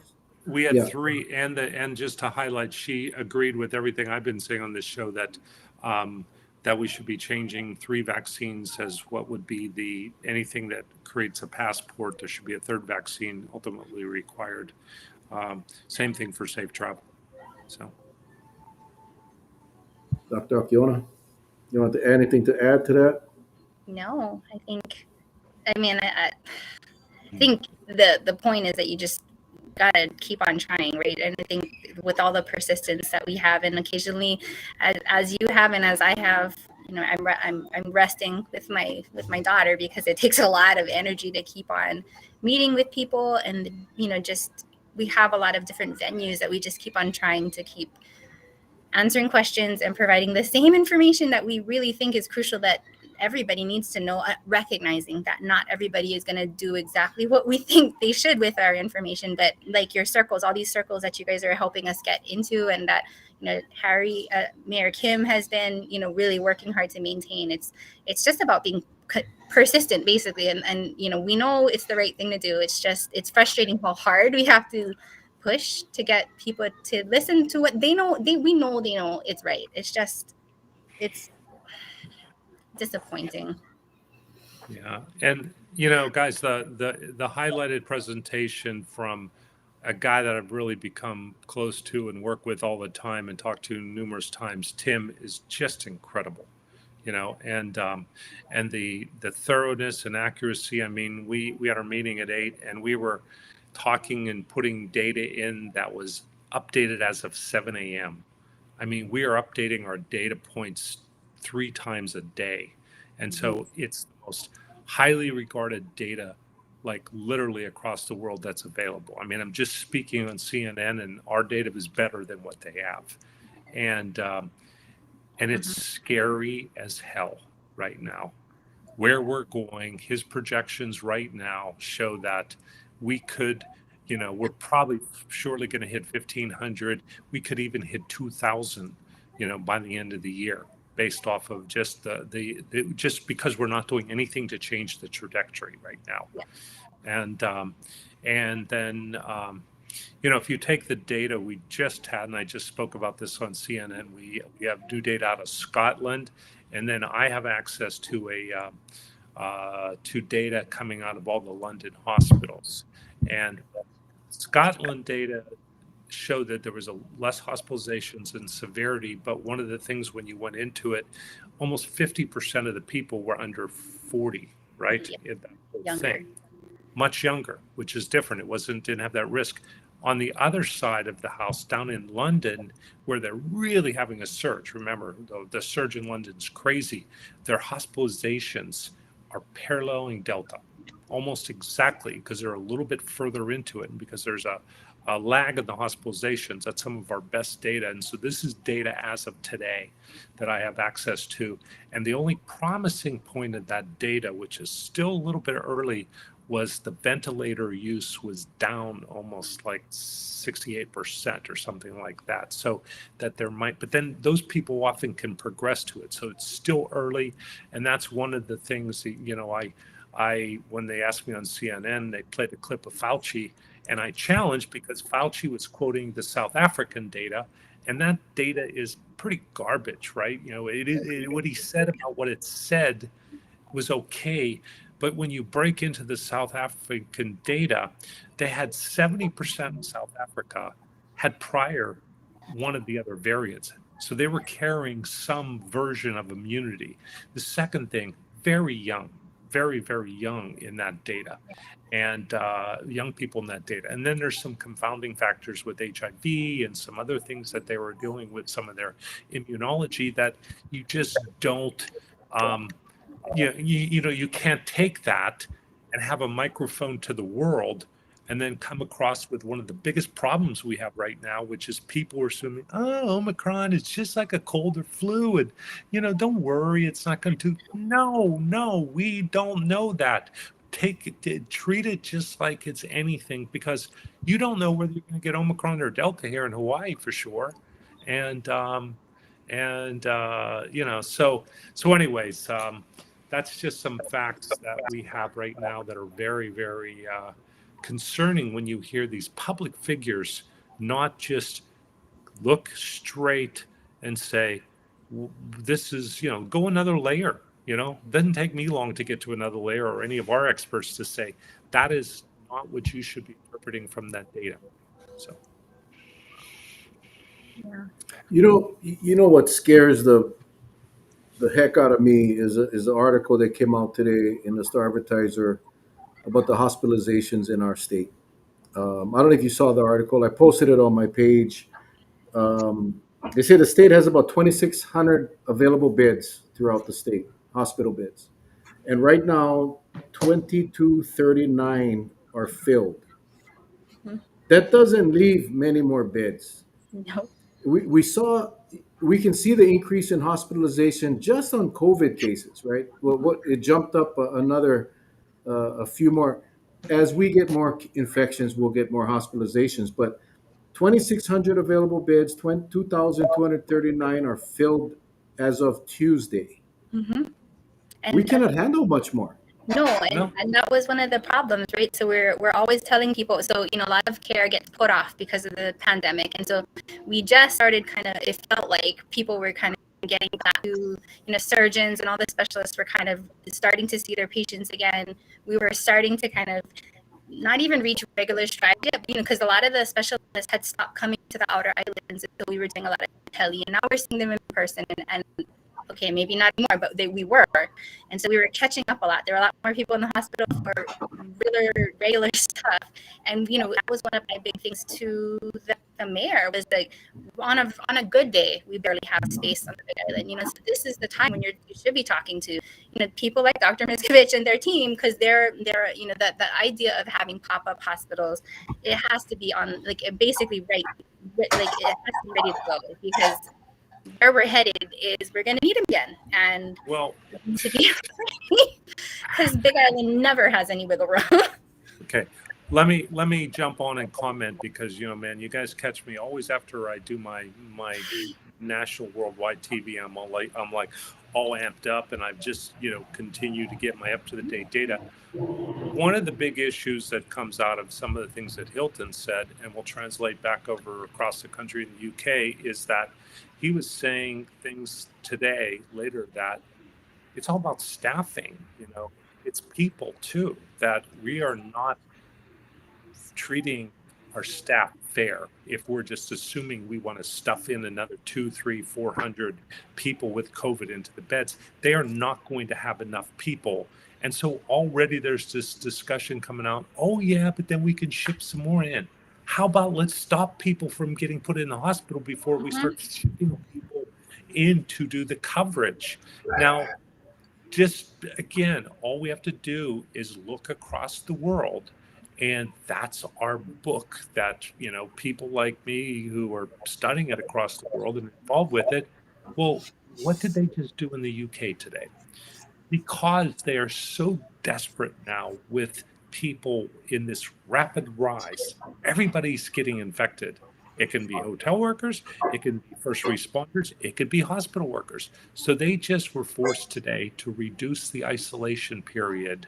we had yeah, three, and just to highlight, she agreed with everything I've been saying on this show, that that we should be changing 3 vaccines as what would be anything that creates a passport. There should be a 3rd vaccine ultimately required. Same thing for safe travel. So, Dr. Akiona, you want to add anything to add to that? No, I think the point is that you just gotta keep on trying, right? And I think with all the persistence that we have, and occasionally, as you have and as I have, I'm resting with my daughter, because it takes a lot of energy to keep on meeting with people, and just we have a lot of different venues that we just keep on trying to keep answering questions and providing the same information that we really think is crucial, that everybody needs to know, recognizing that not everybody is going to do exactly what we think they should with our information. But like your circles, all these circles that you guys are helping us get into, and that Harry, Mayor Kim has been really working hard to maintain. It's just about being persistent, basically, and we know it's the right thing to do. It's frustrating how hard we have to push to get people to listen to what they know. We know they know it's right. It's disappointing. yeah, and guys, the highlighted presentation from a guy that I've really become close to and work with all the time and talk to numerous times, Tim, is just incredible. And the thoroughness and accuracy. I mean, we had our meeting at 8, and we were talking and putting data in that was updated as of 7 a.m. I mean, we are updating our data points 3 times a day. And so it's the most highly regarded data, like literally across the world, that's available. I mean, I'm just speaking on CNN, and our data is better than what they have. And it's scary as hell right now. Where we're going, his projections right now show that we could, we're probably surely going to hit 1,500. We could even hit 2,000, by the end of the year, based off of just just because we're not doing anything to change the trajectory right now. Yeah. And then if you take the data we just had, and I just spoke about this on CNN, we have new data out of Scotland, and then I have access to to data coming out of all the London hospitals. And Scotland data showed that there was less hospitalizations and severity, but one of the things when you went into it, almost 50% of the people were under 40, right? Yeah. In that whole Younger. thing. Much younger, which is different. It didn't have that risk. On the other side of the house, down in London, where they're really having a surge, remember, the surge in London's crazy. Their hospitalizations are paralleling Delta almost exactly, because they're a little bit further into it, and because there's a lag in the hospitalizations. That's some of our best data. And so this is data as of today that I have access to. And the only promising point of that data, which is still a little bit early, was the ventilator use was down almost like 68% or something like that. So that there might, but then those people often can progress to it. So it's still early. And that's one of the things that, I when they asked me on CNN, they played a clip of Fauci, and I challenged because Fauci was quoting the South African data, and that data is pretty garbage, right? What he said about what it said was okay, but when you break into the South African data, they had 70% of South Africa had prior one of the other variants. So they were carrying some version of immunity. The second thing, very young, very, very young in that data, and young people in that data. And then there's some confounding factors with HIV and some other things that they were dealing with, some of their immunology that you just don't, you can't take that and have a microphone to the world and then come across with one of the biggest problems we have right now, which is people are assuming, oh, Omicron is just like a cold or flu. And, don't worry, it's not going to. No, we don't know that. Treat it just like it's anything, because you don't know whether you're going to get Omicron or Delta here in Hawaii for sure. And so anyways, that's just some facts that we have right now that are very, very concerning when you hear these public figures not just look straight and say, this is, go another layer. Doesn't take me long to get to another layer, or any of our experts to say that is not what you should be interpreting from that data. So, Yeah. You know what scares the heck out of me is an article that came out today in the Star Advertiser about the hospitalizations in our state. I don't know if you saw the article. I posted it on my page. They say the state has about 2,600 available beds throughout the state, hospital beds. And right now, 2239 are filled. Mhm. That doesn't leave many more beds. No. We can see the increase in hospitalization just on COVID cases, right? Well, it jumped up another a few more. As we get more infections, we'll get more hospitalizations. But 2,600 available beds, 2,239 are filled as of Tuesday. Mm-hmm. We And cannot handle much more. no, No. and that was one of the problems, right? So we're always telling people. So a lot of care gets put off because of the pandemic, and so we just started it felt like people were kind of getting back to, surgeons and all the specialists were kind of starting to see their patients again. We were starting to kind of not even reach regular stride yet, because a lot of the specialists had stopped coming to the outer islands, so we were doing a lot of tele, and now we're seeing them in person, and okay, maybe not anymore, but we were. And so we were catching up a lot. There were a lot more people in the hospital for regular stuff. And, that was one of my big things to the mayor, was like, on a good day, we barely have space on the Big Island. So this is the time when you should be talking to, people like Dr. Miscovich and their team, because they're the idea of having pop-up hospitals, it has to be on, basically right, it has to be ready to go, because where we're headed is we're going to need them again, and well, we need to be ready, because Big Island never has any wiggle room. okay. let me jump on and comment because man, you guys catch me always after I do my national worldwide TV. I'm like all amped up, and I've just continue to get my up to the date data. One of the big issues that comes out of some of the things that Hilton said, and will translate back over across the country in the UK, is that he was saying things today later that it's all about staffing. It's people too, that we are not treating our staff fair if we're just assuming we want to stuff in another 2, 3, 400 people with COVID into the beds. They are not going to have enough people. And so already there's this discussion coming out. Oh, yeah, but then we can ship some more in. How about let's stop people from getting put in the hospital before we start shipping people in to do the coverage? Now, just again, all we have to do is look across the world, and that's our book that people like me who are studying it across the world and involved with it. Well, what did they just do in the UK today? Because they are so desperate now with people in this rapid rise. Everybody's getting infected. It can be hotel workers, it can be first responders, it could be hospital workers. So they just were forced today to reduce the isolation period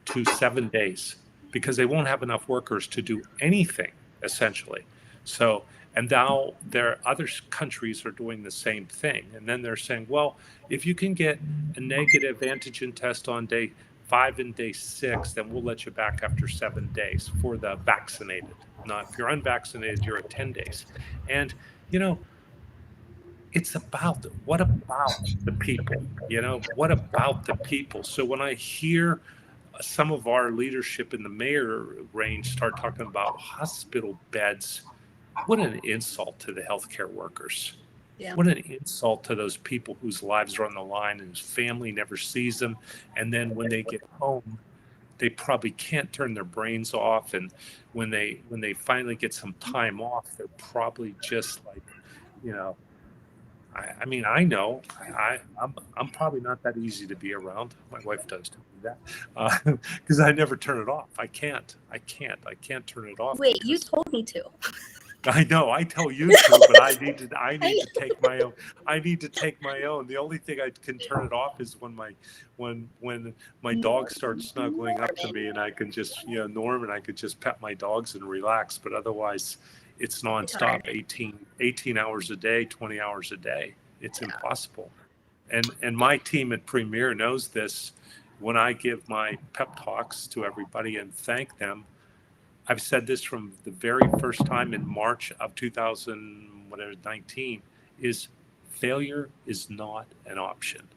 to 7 days because they won't have enough workers to do anything, essentially. So, and now other countries are doing the same thing. And then they're saying, well, if you can get a negative antigen test on day 5 and day 6, then we'll let you back after 7 days for the vaccinated. Not if you're unvaccinated, you're at 10 days. And, it's about what about the people? What about the people? So when I hear some of our leadership in the mayor range start talking about hospital beds, what an insult to the healthcare workers. Yeah. What an insult to those people whose lives are on the line and whose family never sees them. And then when they get home, they probably can't turn their brains off. And when they finally get some time off, they're probably just like, I mean, I know I'm probably not that easy to be around. My wife does tell me that because I never turn it off. I can't turn it off. Wait, you told me to. I know. I tell you to, but I need to take my own. I need to take my own. The only thing I can turn it off is when my dog starts snuggling up to me, and I can just Norm, and I could just pet my dogs and relax. But otherwise, it's nonstop, 18 hours a day, 20 hours a day. It's impossible. And my team at Premier knows this. When I give my pep talks to everybody and thank them, I've said this from the very first time in March of 2019, is failure is not an option.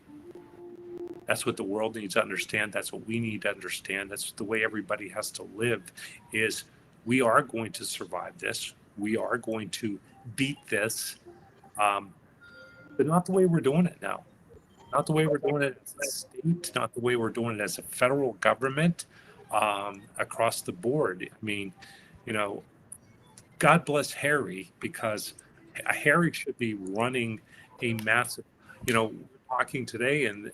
That's what the world needs to understand. That's what we need to understand. That's the way everybody has to live, is we are going to survive this. We are going to beat this, but not the way we're doing it now. Not the way we're doing it as a state, not the way we're doing it as a federal government, across the board. I mean, God bless Harry, because Harry should be running a massive, we're talking today and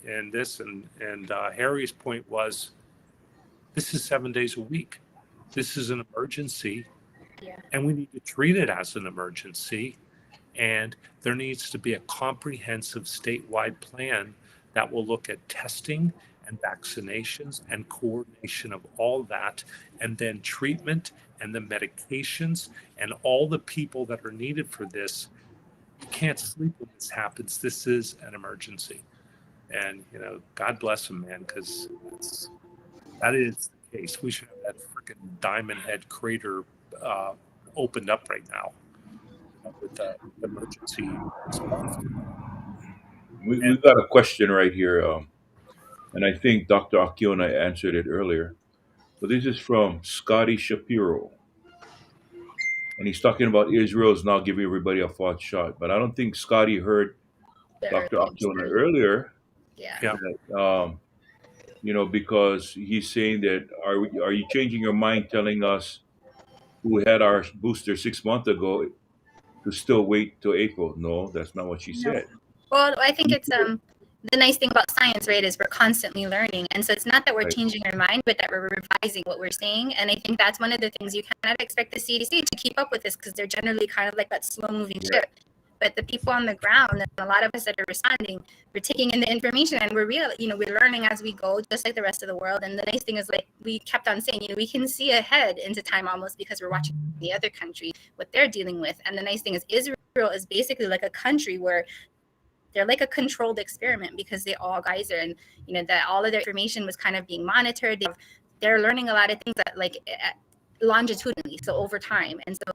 Harry's point was, this is 7 days a week. This is an emergency. Yeah. And we need to treat it as an emergency. And there needs to be a comprehensive statewide plan that will look at testing and vaccinations and coordination of all that, and then treatment and the medications and all the people that are needed for this. You can't sleep when this happens. This is an emergency. And, God bless him, man, because that is the case. We should have that freaking diamond head crater opened up right now with the emergency response. We've got a question right here, and I think Dr. Akiona answered it earlier. But this is from Scotty Shapiro, and he's talking about Israel's now giving everybody a fourth shot. But I don't think Scotty heard Dr. Akiona earlier. Yeah. Yeah. That, because he's saying that are you changing your mind, telling us who had our booster 6 months ago to still wait till April? No, that's not what she No. said. Well, I think it's the nice thing about science, right, is we're constantly learning. And so it's not that we're Right. changing our mind, but that we're revising what we're saying. And I think that's one of the things you cannot expect the CDC to keep up with this, because they're generally kind of like that slow moving Yeah. ship. But the people on the ground, and a lot of us that are responding, we're taking in the information and we're learning as we go, just like the rest of the world. And the nice thing is, like we kept on saying, we can see ahead into time almost, because we're watching the other country, what they're dealing with. And the nice thing is Israel is basically like a country where they're like a controlled experiment, because they all guys are, and that all of their information was kind of being monitored. They're learning a lot of things that longitudinally, so over time. And so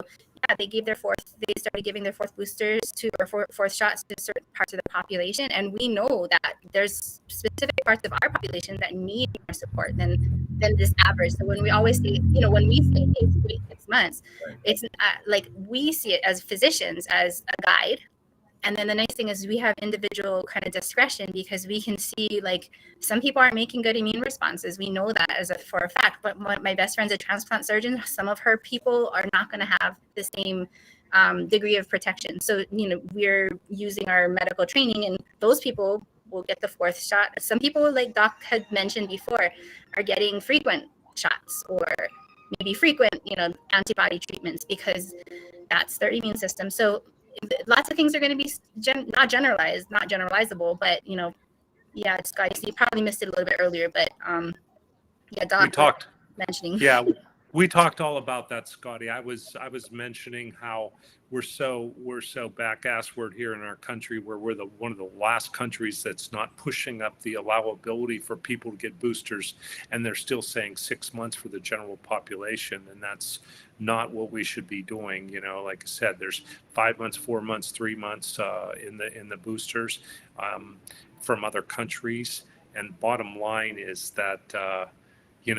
they started giving their fourth boosters or fourth shots to certain parts of the population. And we know that there's specific parts of our population that need more support than this average. So when we always say, when we say, hey, wait 6 months, it's like we see it as physicians as a guide. And then the nice thing is we have individual kind of discretion, because we can see, like, some people aren't making good immune responses. We know that for a fact. But my best friend's a transplant surgeon. Some of her people are not going to have the same degree of protection. So, we're using our medical training, and those people will get the fourth shot. Some people, like Doc had mentioned before, are getting frequent shots, or maybe frequent, antibody treatments, because that's their immune system. So lots of things are going to be not generalizable, but yeah, it's got. You probably missed it a little bit earlier, but yeah, Doc We talked. mentioning. Yeah, we talked all about that, Scotty. I was mentioning how we're so back assward here in our country, where we're one of the last countries that's not pushing up the allowability for people to get boosters, and they're still saying 6 months for the general population, and that's not what we should be doing. Like I said, there's 5 months, 4 months, 3 months in the boosters from other countries, and bottom line is that in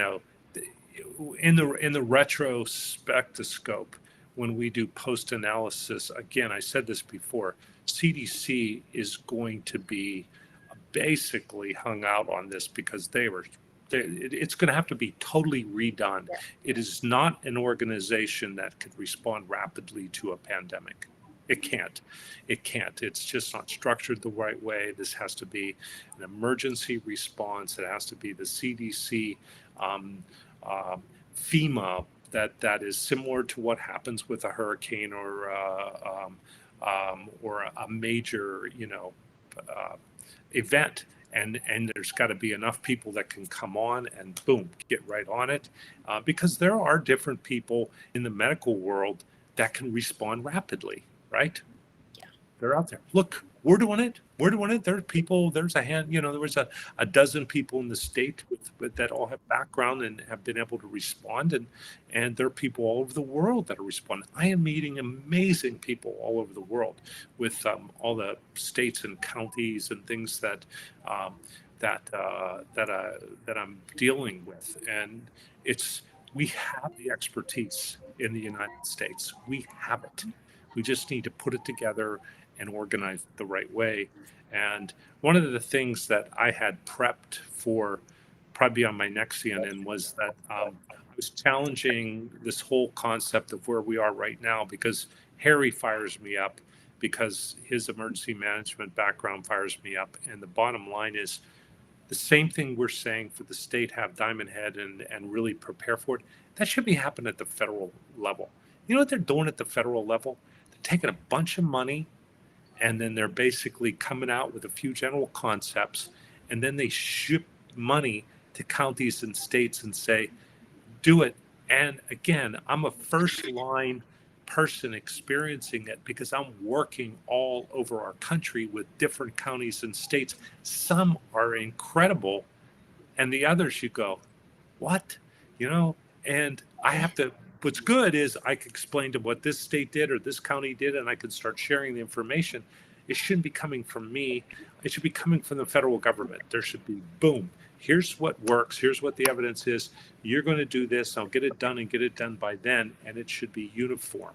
the retrospectoscope, when we do post analysis, again, I said this before, CDC is going to be basically hung out on this, because it's going to have to be totally redone. Yeah. It is not an organization that could respond rapidly to a pandemic. It can't. It's just not structured the right way. This has to be an emergency response. It has to be the CDC FEMA that is similar to what happens with a hurricane or a major event, and there's got to be enough people that can come on and boom, get right on it, because there are different people in the medical world that can respond rapidly, right? Yeah. They're out there. Look, we're doing it. There's people, there's a hand, there was a dozen people in the state with that all have background and have been able to respond. And there are people all over the world that are responding. I am meeting amazing people all over the world with all the states and counties and things that I'm dealing with. And we have the expertise in the United States. We have it. We just need to put it together and organize it the right way. And one of the things that I had prepped for probably on my next CNN was that I was challenging this whole concept of where we are right now, because Harry fires me up, because his emergency management background fires me up. And the bottom line is the same thing we're saying for the state, have Diamond Head and really prepare for it. That should be happening at the federal level. You know what they're doing at the federal level? They're taking a bunch of money, and then they're basically coming out with a few general concepts, and then they ship money to counties and states and say, do it. And again, I'm a first line person experiencing it, because I'm working all over our country with different counties and states. Some are incredible, and the others you go, what? And I have to, what's good is I can explain to what this state did or this county did, and I can start sharing the information. It shouldn't be coming from me. It should be coming from the federal government. There should be, boom, here's what works. Here's what the evidence is. You're going to do this. I'll get it done and get it done by then. And it should be uniform,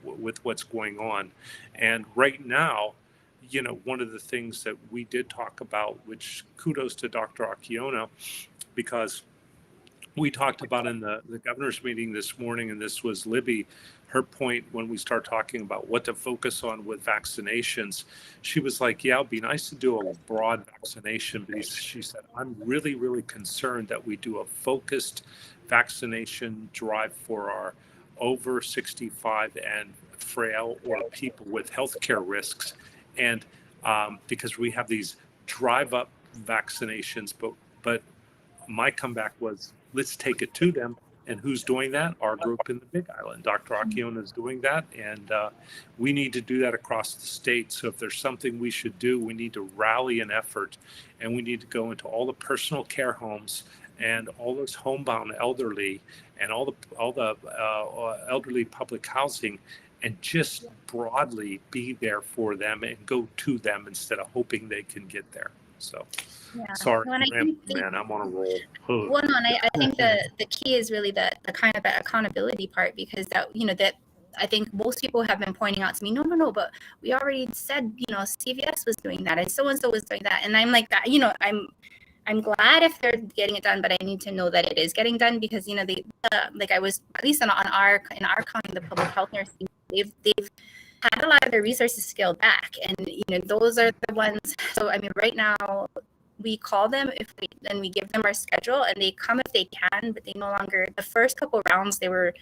with what's going on. And right now, one of the things that we did talk about, which kudos to Dr. Akiono, because we talked about in the governor's meeting this morning, and this was Libby, her point when we start talking about what to focus on with vaccinations. She was like, yeah, it'd be nice to do a broad vaccination, but she said, I'm really, really concerned that we do a focused vaccination drive for our over 65 and frail or people with healthcare risks. And because we have these drive up vaccinations, but my comeback was, let's take it to them. And who's doing that? Our group in the Big Island. Dr. Akiona is doing that. And we need to do that across the state. So if there's something we should do, we need to rally an effort. And we need to go into all the personal care homes and all those homebound elderly and all the elderly public housing, and just broadly be there for them and go to them instead of hoping they can get there. So. Yeah. Sorry, Well, man, I'm on a roll. Well, no, and I think the key is really the kind of accountability part, because that, that I think most people have been pointing out to me, no, but we already said, CVS was doing that and so was doing that. And I'm like that, I'm glad if they're getting it done, but I need to know that it is getting done, because, like I was, at least in our county, the public health nursing, they've had a lot of their resources scaled back. And, those are the ones. So, I mean, right now, we call them and we give them our schedule, and they come if they can, but they no longer, the first couple of rounds they were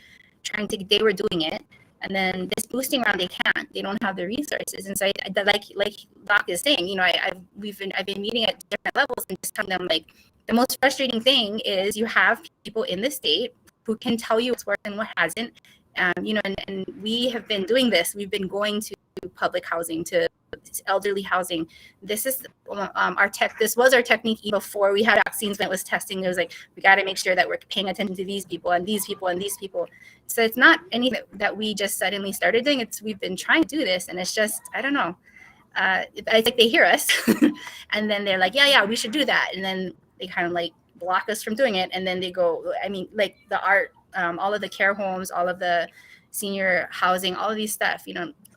doing it. And then this boosting round, they don't have the resources. And so like Doc is saying, I've been meeting at different levels and just telling them, like, the most frustrating thing is you have people in the state who can tell you what's worked and what hasn't. And we have been doing this. We've been going to public housing, to elderly housing. This is this was our technique before we had vaccines. When it was testing, it was like, we got to make sure that we're paying attention to these people and these people and these people. So it's not anything that we just suddenly started doing. We've been trying to do this, and it's just, I don't know. I think they hear us and then they're like, yeah, we should do that. And then they kind of like block us from doing it. And then they go, I mean, like the art, all of the care homes, all of the senior housing, all of these stuff,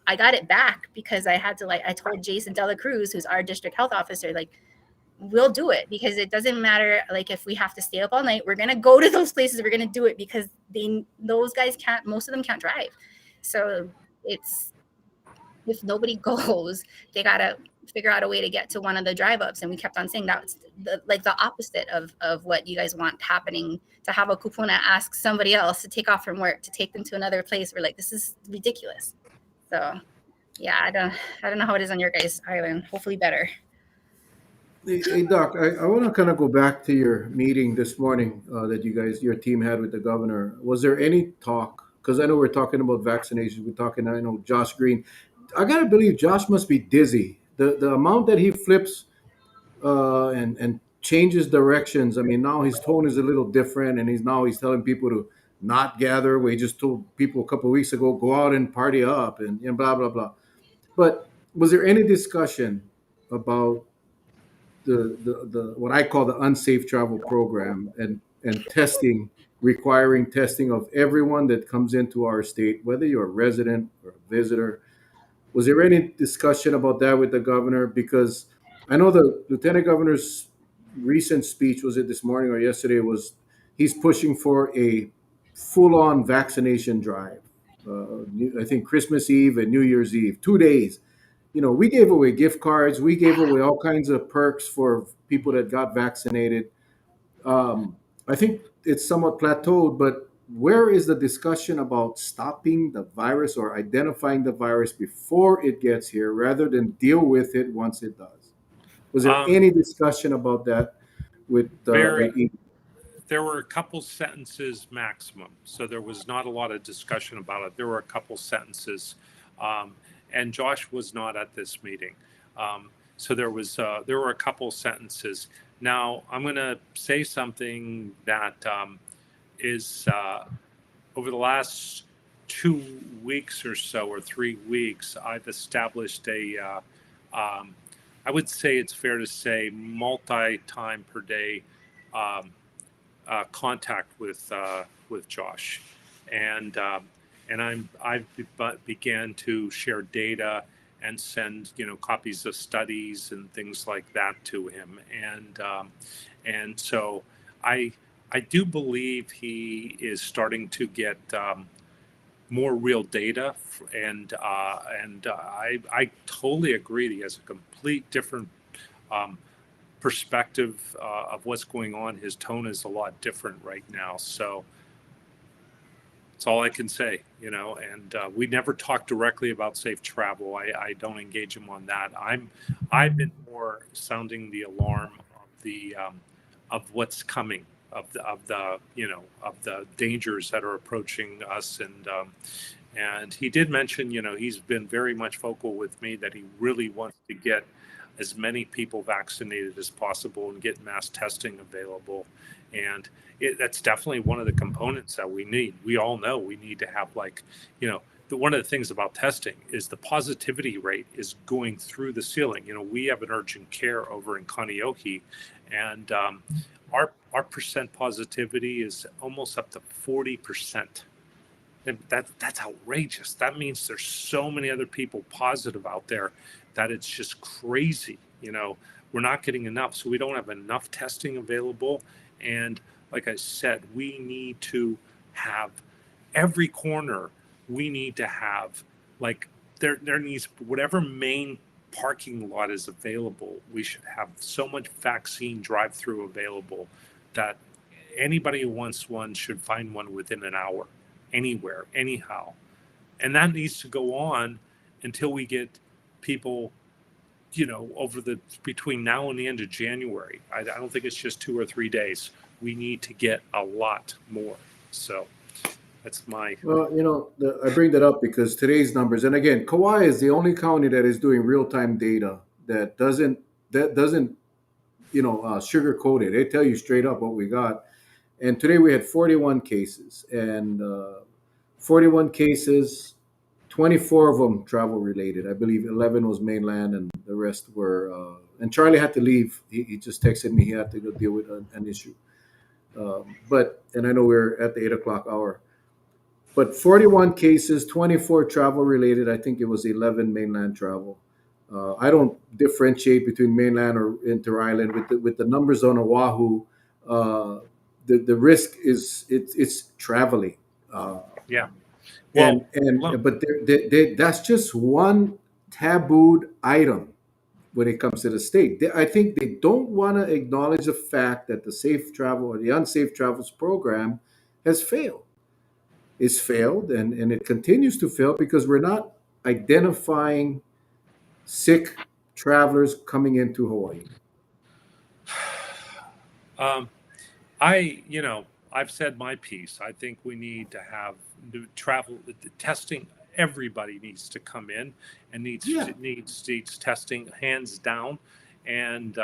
I got it back because I had to, I told Jason Dela Cruz, who's our district health officer, like, we'll do it, because it doesn't matter. Like, if we have to stay up all night, we're going to go to those places. We're going to do it, because those guys most of them can't drive. So if nobody goes, they got to figure out a way to get to one of the drive ups. And we kept on saying that's the opposite of what you guys want happening, to have a kupuna ask somebody else to take off from work to take them to another place. We're like, this is ridiculous. So yeah, I don't know how it is on your guys' island. Hopefully better. Hey, Doc, I want to kind of go back to your meeting this morning that your team had with the governor. Was there any talk? Because I know we're talking about vaccinations. I know Josh Green. I got to believe Josh must be dizzy. The amount that he flips and changes directions. I mean, now his tone is a little different, and he's telling people to not gather. Where he just told people a couple of weeks ago, go out and party up, and blah blah blah. But was there any discussion about the what I call the unsafe travel program and testing, requiring testing of everyone that comes into our state, whether you're a resident or a visitor? Was there any discussion about that with the governor? Because I know the lieutenant governor's recent speech, was it this morning or yesterday, was he's pushing for a full-on vaccination drive. I think Christmas Eve and New Year's Eve, 2 days. We gave away gift cards. We gave away all kinds of perks for people that got vaccinated. I think it's somewhat plateaued, but where is the discussion about stopping the virus or identifying the virus before it gets here rather than deal with it once it does? Was there any discussion about that with there were a couple sentences maximum, so there was not a lot of discussion about it. There were a couple sentences, and Josh was not at this meeting, so there were a couple sentences. Now I'm going to say something that is over the last 2 weeks or so, or 3 weeks, I've established I would say it's fair to say multi-time per day contact with Josh, and I've began to share data and send copies of studies and things like that to him, and so I do believe he is starting to get more real data, and I totally agree. He has a complete different um, perspective of what's going on. His tone is a lot different right now. So that's all I can say, And we never talk directly about safe travel. I don't engage him on that. I've been more sounding the alarm of the of what's coming, of the dangers that are approaching us, and he did mention, he's been very much vocal with me that he really wants to get as many people vaccinated as possible and get mass testing available. And that's definitely one of the components that we need. We all know we need to have, one of the things about testing is the positivity rate is going through the ceiling. We have an urgent care over in Kaneohe, and our percent positivity is almost up to 40%. And that's outrageous. That means there's so many other people positive out there that it's just crazy. We're not getting enough, so we don't have enough testing available. And like I said, we need to have every corner. We need to have, like, there needs, whatever main parking lot is available, we should have so much vaccine drive-through available that anybody who wants one should find one within an hour, anywhere, anyhow. And that needs to go on until we get people, over between now and the end of January. I don't think it's just 2 or 3 days. We need to get a lot more. So that's my. Well, I bring that up because today's numbers, and again, Kauai is the only county that is doing real time data that doesn't sugarcoat it. They tell you straight up what we got. And today we had 41 cases, and 41 cases, 24 of them travel related. I believe 11 was mainland, and the rest were. And Charlie had to leave. He just texted me he had to go deal with an issue. And I know we're at the 8 o'clock hour. But 41 cases, 24 travel related. I think it was 11 mainland travel. I don't differentiate between mainland or inter island with the numbers on Oahu. The risk is it's traveling. Yeah. Well, But that's just one tabooed item when it comes to the state. I think they don't want to acknowledge the fact that the safe travel or the unsafe travels program has failed. It's failed, and it continues to fail because we're not identifying sick travelers coming into Hawaii. I've said my piece. I think we need to have travel testing. Everybody needs to come in and needs testing, hands down. And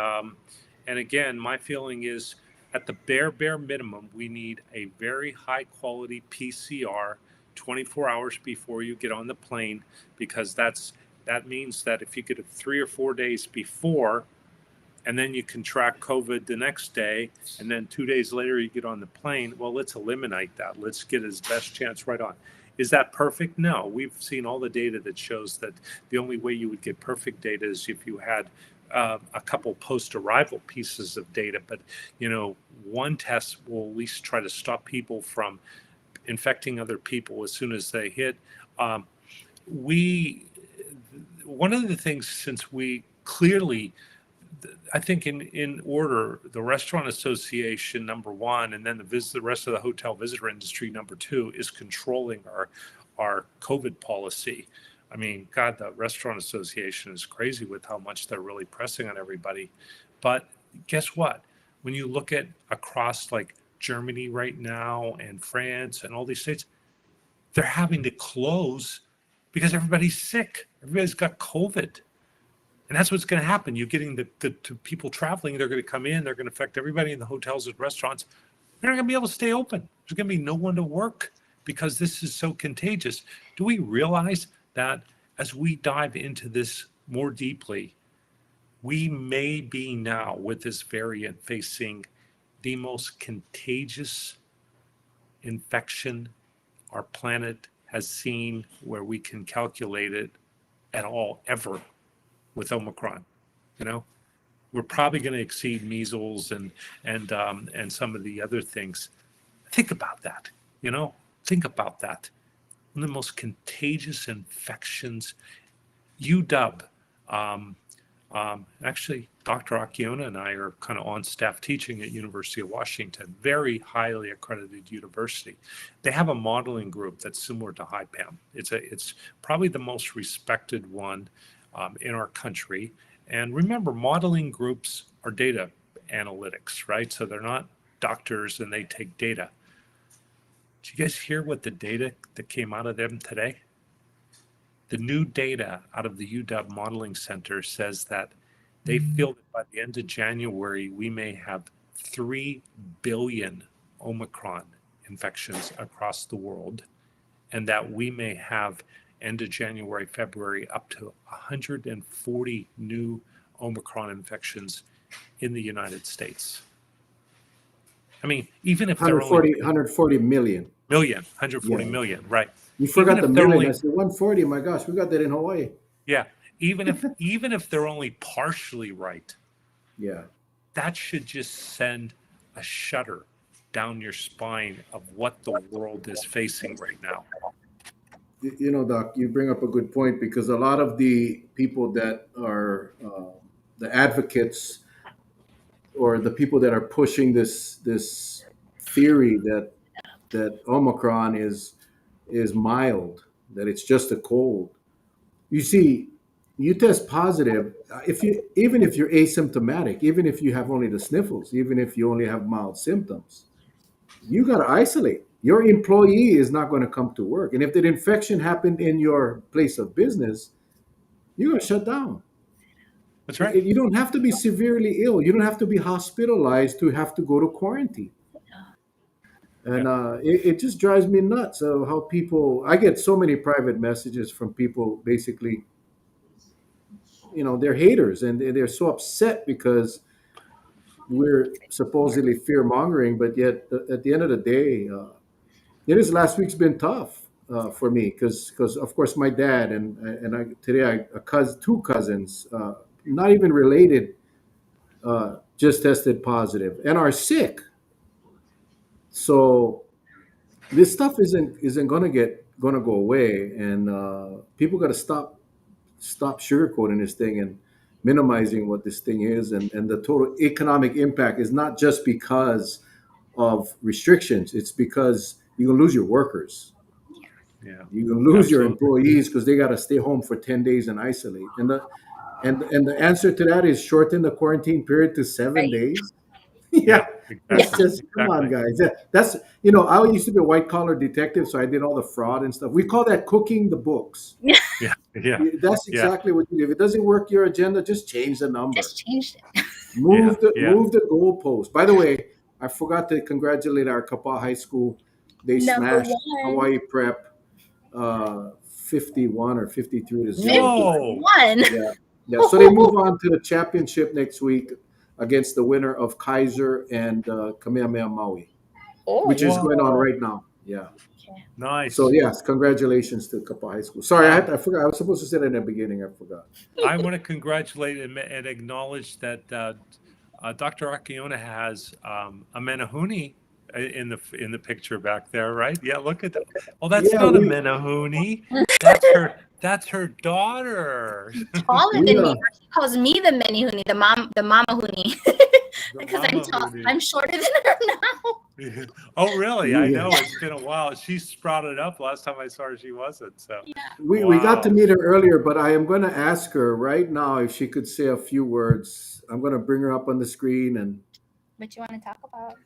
again, my feeling is, at the bare minimum, we need a very high quality PCR 24 hours before you get on the plane, because that means that if you get it 3 or 4 days before, and then you contract COVID the next day, and then 2 days later you get on the plane, well, let's eliminate that. Let's get his best chance right on. Is that perfect? No. We've seen all the data that shows that the only way you would get perfect data is if you had a couple post-arrival pieces of data. But, one test will at least try to stop people from infecting other people as soon as they hit. One of the things, since we clearly, I think in order, the Restaurant Association, number one, and then the rest of the hotel visitor industry, number two, is controlling our COVID policy. I mean, God, the Restaurant Association is crazy with how much they're really pressing on everybody. But guess what? When you look at across like Germany right now and France and all these states, they're having to close because everybody's sick. Everybody's got COVID. And that's what's going to happen. You're getting the people traveling. They're going to come in. They're going to affect everybody in the hotels and restaurants. They're not going to be able to stay open. There's going to be no one to work because this is so contagious. Do we realize that as we dive into this more deeply, we may be now, with this variant, facing the most contagious infection our planet has seen, where we can calculate it at all ever, with Omicron, we're probably going to exceed measles and some of the other things. Think about that. Think about that. One of the most contagious infections, UW. Actually, Dr. Akiona and I are kind of on staff teaching at University of Washington, very highly accredited university. They have a modeling group that's similar to HIPAM. It's probably the most respected one in our country. And remember, modeling groups are data analytics, right? So they're not doctors and they take data. Did you guys hear what the data that came out of them today? The new data out of the UW Modeling Center says that they feel that by the end of January, we may have 3 billion Omicron infections across the world, and that we may have end of January, February, up to 140 new Omicron infections in the United States. I mean, even if they're only 140 million. 140 million, right? You forgot the million. Only, I said 140. My gosh, we got that in Hawaii. Yeah, even if they're only partially right, yeah, that should just send a shudder down your spine of what the world is facing right now. Doc, you bring up a good point, because a lot of the people that are the advocates, or the people that are pushing this theory that Omicron is mild, that it's just a cold. You see, you test positive even if you're asymptomatic, even if you have only the sniffles, even if you only have mild symptoms, you got to isolate. Your employee is not going to come to work. And if that infection happened in your place of business, you're going to shut down. That's right. You don't have to be severely ill. You don't have to be hospitalized to have to go to quarantine. And it just drives me nuts of how I get so many private messages from people, basically, they're haters, and they're so upset because we're supposedly fear mongering, but yet at the end of the day, last week's been tough for me, because of course my dad and today two cousins, not even related, just tested positive and are sick. So this stuff isn't gonna go away, and people got to stop sugarcoating this thing and minimizing what this thing is, and the total economic impact is not just because of restrictions. It's because you're gonna lose your workers. Yeah, you're gonna lose your absolutely. employees because they got to stay home for 10 days and isolate. And the answer to that is shorten the quarantine period to 7 days. Yeah, exactly. it's just come on, guys. That's I used to be a white collar detective, so I did all the fraud and stuff. We call that cooking the books. Yeah. That's exactly what you do. If it doesn't work your agenda, just change the number. Just changed it. Move the goalpost. By the way, I forgot to congratulate our Kapaa High School. They smashed Hawaii Prep 51 or 53 to 0. Whoa. Yeah. So they move on to the championship next week against the winner of Kaiser and Kamehameha Maui, which is going on right now. Yeah. Okay. Nice. So yes, congratulations to Kapaa High School. Sorry, I forgot. I was supposed to say that in the beginning. I forgot. I want to congratulate and acknowledge that Dr. Akiona has a Menehune in the picture back there, right? Yeah, look at that. Oh, that's not a Menehune. That's her daughter. Taller than me. She calls me the Menehune, the mama huni. Because I'm tall. I'm shorter than her now. Oh, really? Yeah. I know. It's been a while. She sprouted up. Last time I saw her, she wasn't. So we got to meet her earlier, but I am going to ask her right now if she could say a few words. I'm going to bring her up on the screen. And what you want to talk about?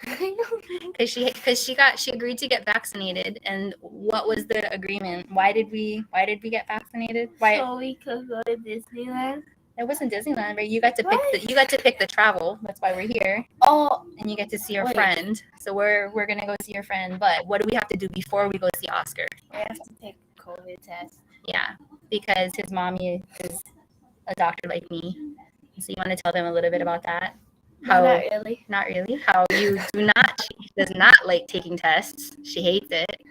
Because she agreed to get vaccinated, and what was the agreement? Why did we get vaccinated? Why? So we could go to Disneyland. It wasn't Disneyland, right? You got to pick the travel. That's why we're here. Oh, and you get to see your friend. So we're gonna go see your friend. But what do we have to do before we go see Oscar? we have to take a COVID test. Yeah, because his mommy is a doctor like me. So you want to tell them a little bit about that? Not really. Not really. How she does not like taking tests. She hates it.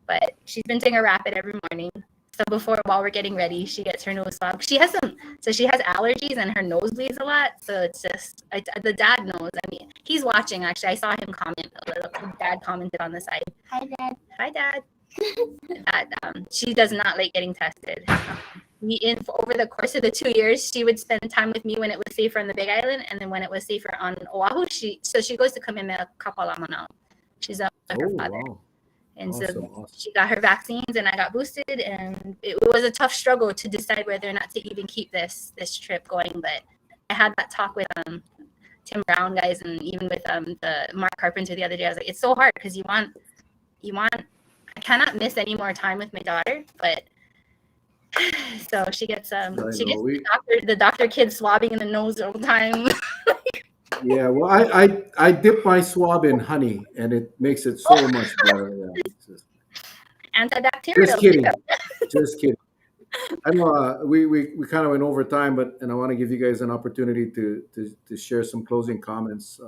But she's been taking a rapid every morning. So while we're getting ready, she gets her nose swab. She has allergies and her nose bleeds a lot. So it's just, the dad knows. I mean, he's watching actually. I saw him comment. The dad commented on the side. Hi, Dad. Hi, Dad. That she does not like getting tested. Over the course of the 2 years, she would spend time with me when it was safer on the Big Island, and then when it was safer on Oahu, she goes to Kamehameha Kapalama now. She's up with her father. Wow. And Awesome, so awesome. she got her vaccines and I got boosted, and it was a tough struggle to decide whether or not to even keep this trip going. But I had that talk with Tim Brown guys, and even with the Mark Carpenter the other day. I was like, it's so hard because you want I cannot miss any more time with my daughter, but so she gets the doctor kid swabbing in the nose all the time. Yeah, well, I dip my swab in honey, and it makes it so much better. Yeah. Antibacterial. Just kidding. Just kidding. I know we kind of went over time, and I want to give you guys an opportunity to share some closing comments.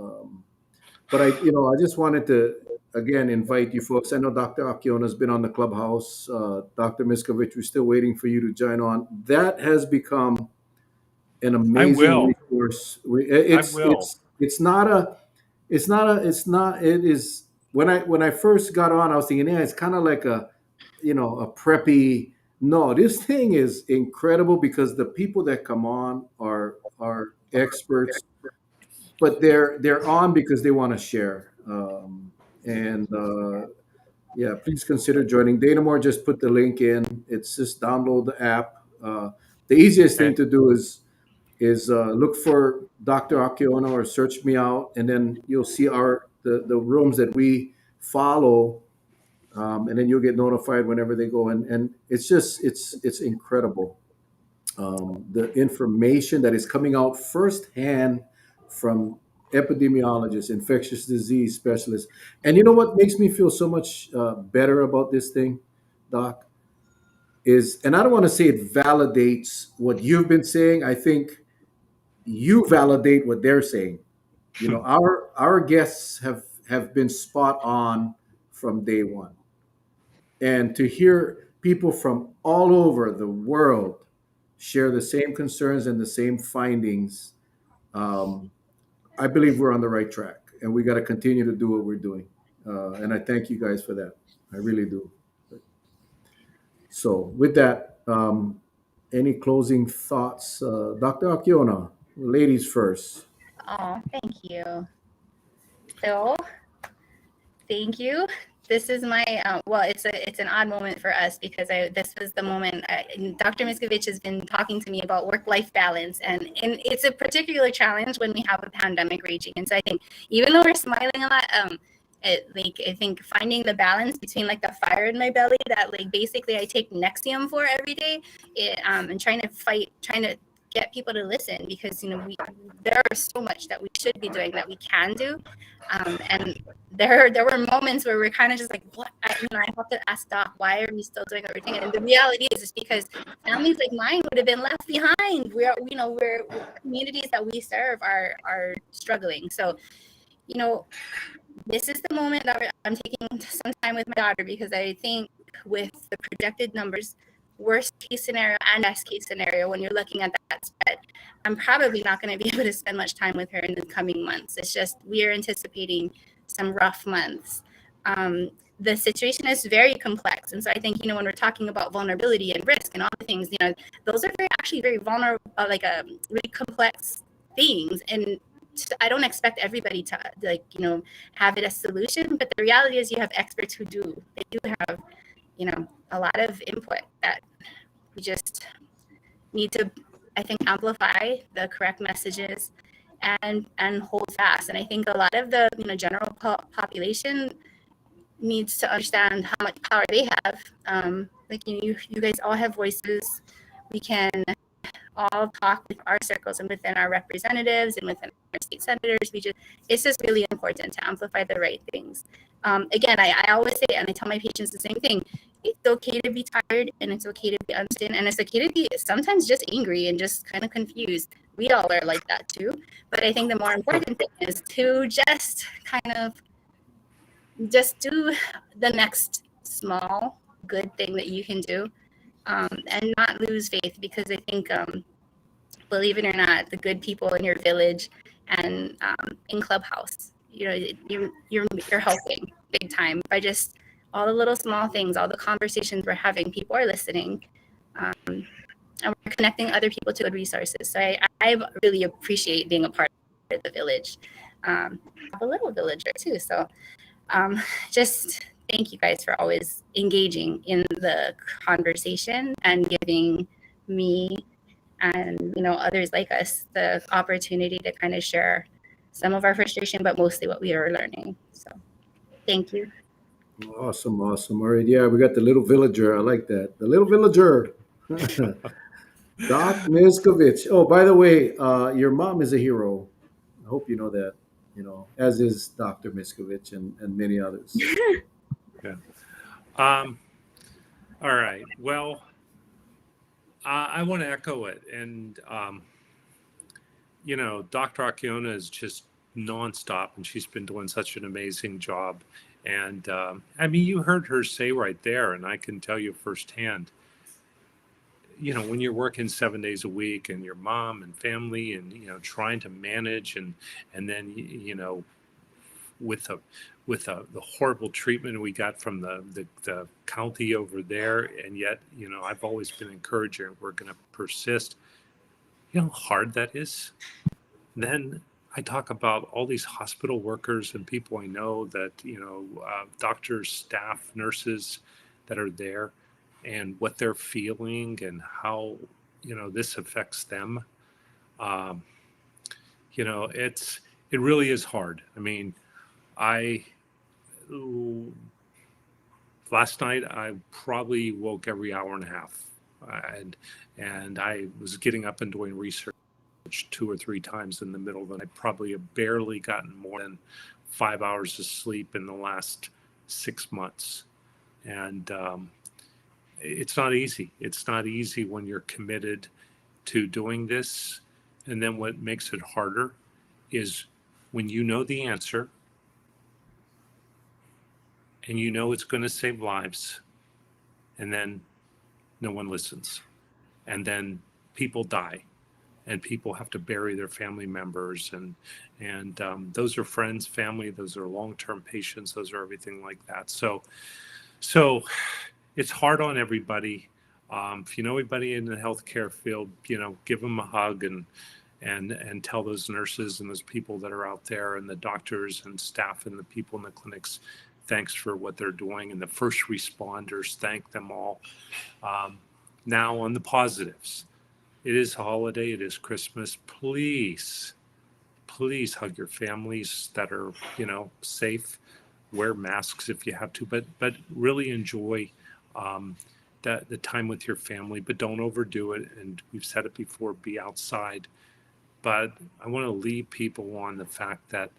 But I just wanted to again invite you folks. I know Dr. Akiona has been on the clubhouse. Dr. Miscovich, we're still waiting for you to join on. That has become an amazing resource. It is when I first got on, I was thinking, yeah, it's kind of like a preppy. No, this thing is incredible because the people that come on are experts, but they're on because they want to share. And yeah, please consider joining. Danamore just put the link in. It's just download the app. The easiest thing to do is look for Dr. Akiona or search me out, and then you'll see the rooms that we follow, and then you'll get notified whenever they go. And it's just it's incredible, the information that is coming out firsthand from epidemiologists, infectious disease specialists. And you know what makes me feel so much better about this thing, Doc, is, and I don't want to say it validates what you've been saying. I think you validate what they're saying. Our guests have been spot on from day one, and to hear people from all over the world share the same concerns and the same findings, I believe we're on the right track, and we got to continue to do what we're doing. And I thank you guys for that. I really do. So with that, any closing thoughts, Dr. Akiona? Ladies first. Oh, thank you. So, thank you. This is my it's an odd moment for us because this was the moment Dr. Miscovich has been talking to me about work-life balance, and it's a particular challenge when we have a pandemic raging. And so I think even though we're smiling a lot, I think finding the balance between like the fire in my belly that like basically I take Nexium for every day, and trying to get people to listen, because there is so much that we should be doing that we can do, and there were moments where we're kind of just like, what? I have to ask Doc, why are we still doing everything? And the reality is because families like mine would have been left behind. We're communities that we serve are struggling. So this is the moment that I'm taking some time with my daughter, because I think with the projected numbers, worst case scenario and best case scenario, when you're looking at that spread, I'm probably not going to be able to spend much time with her in the coming months. It's just we are anticipating some rough months. The situation is very complex, and so I think when we're talking about vulnerability and risk and all the things, those are very vulnerable, really complex things. And I don't expect everybody to have it as a solution, but the reality is you have experts who do. They do have a lot of input that we just need to, I think, amplify the correct messages and hold fast. And I think a lot of the general population needs to understand how much power they have. You guys all have voices. We can all talk with our circles and within our representatives and within our state senators. It's just really important to amplify the right things. Again, I always say, and I tell my patients the same thing, it's okay to be tired, and it's okay to be uncertain, and it's okay to be sometimes just angry and just kind of confused. We all are like that too. But I think the more important thing is to just do the next small good thing that you can do and not lose faith, because I think, believe it or not, the good people in your village and in Clubhouse, you're helping big time by just all the little small things, all the conversations we're having. People are listening, and we're connecting other people to good resources. So I really appreciate being a part of the village. I'm a little villager too, so just thank you guys for always engaging in the conversation and giving me and others like us the opportunity to kind of share some of our frustration, but mostly what we are learning. So thank you. Awesome, awesome. All right, yeah, we got the little villager. I like that. The little villager. Doc Miscovich. Oh, by the way, your mom is a hero. I hope you know that. As is Dr. Miscovich and many others. Yeah. All right. Well, I want to echo it. And, Dr. Akiona is just nonstop, and she's been doing such an amazing job. And I mean, you heard her say right there, and I can tell you firsthand, when you're working 7 days a week and your mom and family and, trying to manage and then, with the horrible treatment we got from the county over there. And yet, I've always been encouraging, we're going to persist. You know how hard that is? Then I talk about all these hospital workers and people I know that, doctors, staff, nurses that are there, and what they're feeling and how, this affects them. Um, it really is hard. I mean, I last night I probably woke every hour and a half, and I was getting up and doing research 2 or 3 times in the middle of the night. I probably have barely gotten more than 5 hours of sleep in the last 6 months, and it's not easy. It's not easy when you're committed to doing this, and then what makes it harder is when you know the answer and you know it's going to save lives, and then no one listens, and then people die, and people have to bury their family members, and those are friends, family, those are long-term patients, those are everything like that. So it's hard on everybody. If you know anybody in the healthcare field, give them a hug and tell those nurses and those people that are out there and the doctors and staff and the people in the clinics, thanks for what they're doing. And the first responders, thank them all. Now on the positives, it is a holiday, it is Christmas. Please hug your families that are, safe. Wear masks if you have to, but really enjoy the time with your family, but don't overdo it. And we've said it before, be outside. But I want to leave people on the fact that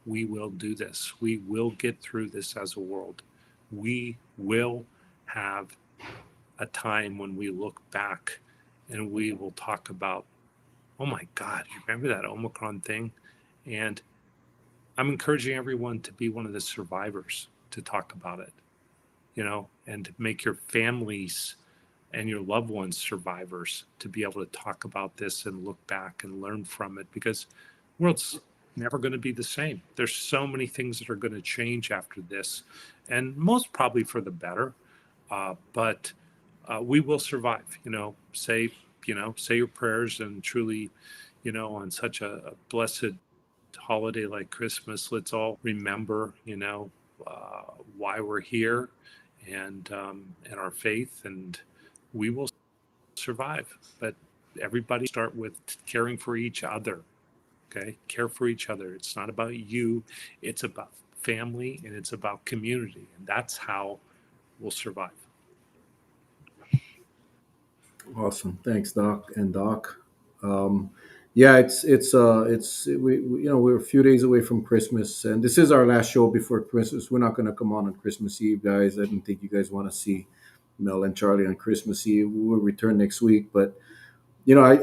we will do this. We will get through this as a world. We will have a time when we look back and we will talk about, oh my God, you remember that Omicron thing? And I'm encouraging everyone to be one of the survivors, to talk about it, and to make your families and your loved ones survivors, to be able to talk about this and look back and learn from it, because the world's never going to be the same. There's so many things that are going to change after this, and most probably for the better. But we will survive. Say your prayers, and truly, on such a blessed holiday like Christmas, let's all remember, why we're here, and our faith, and we will survive. But everybody start with caring for each other. Okay, care for each other. It's not about you. It's about family, and it's about community, and that's how we'll survive. Awesome. Thanks, Doc and Doc. Yeah, we're a few days away from Christmas, and this is our last show before Christmas. We're not going to come on Christmas Eve, guys. I don't think you guys want to see Mel and Charlie on Christmas Eve. We will return next week, but I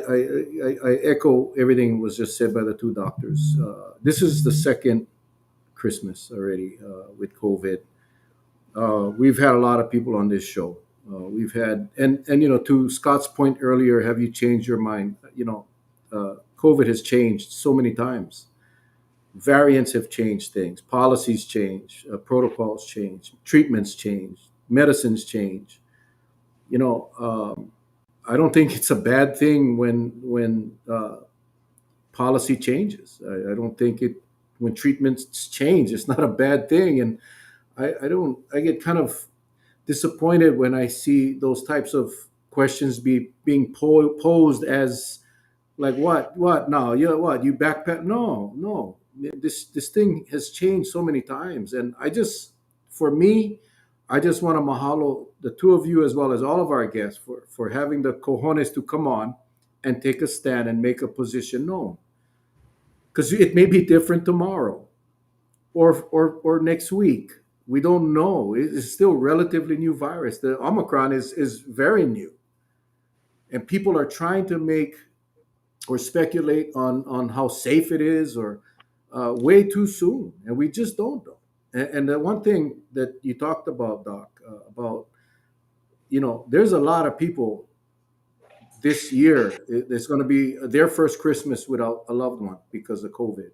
echo everything was just said by the two doctors. This is the second Christmas already with COVID. We've had a lot of people on this show, We've had, and to Scott's point earlier, have you changed your mind? COVID has changed so many times. Variants have changed things, policies change, protocols change, treatments change, medicines change. You know, I don't think it's a bad thing when policy changes. I don't think it when treatments change. It's not a bad thing, and I don't. I get kind of disappointed when I see those types of questions being posed as like what no what you backpack no this thing has changed so many times, and I just for me I just want to mahalo the two of you as well as all of our guests for having the cojones to come on and take a stand and make a position known, because it may be different tomorrow or next week. We don't know. It's still relatively new virus. The Omicron is very new, and people are trying to make or speculate on how safe it is or way too soon, and we just don't know. And the one thing that you talked about, Doc, about there's a lot of people this year. It's going to be their first Christmas without a loved one because of COVID.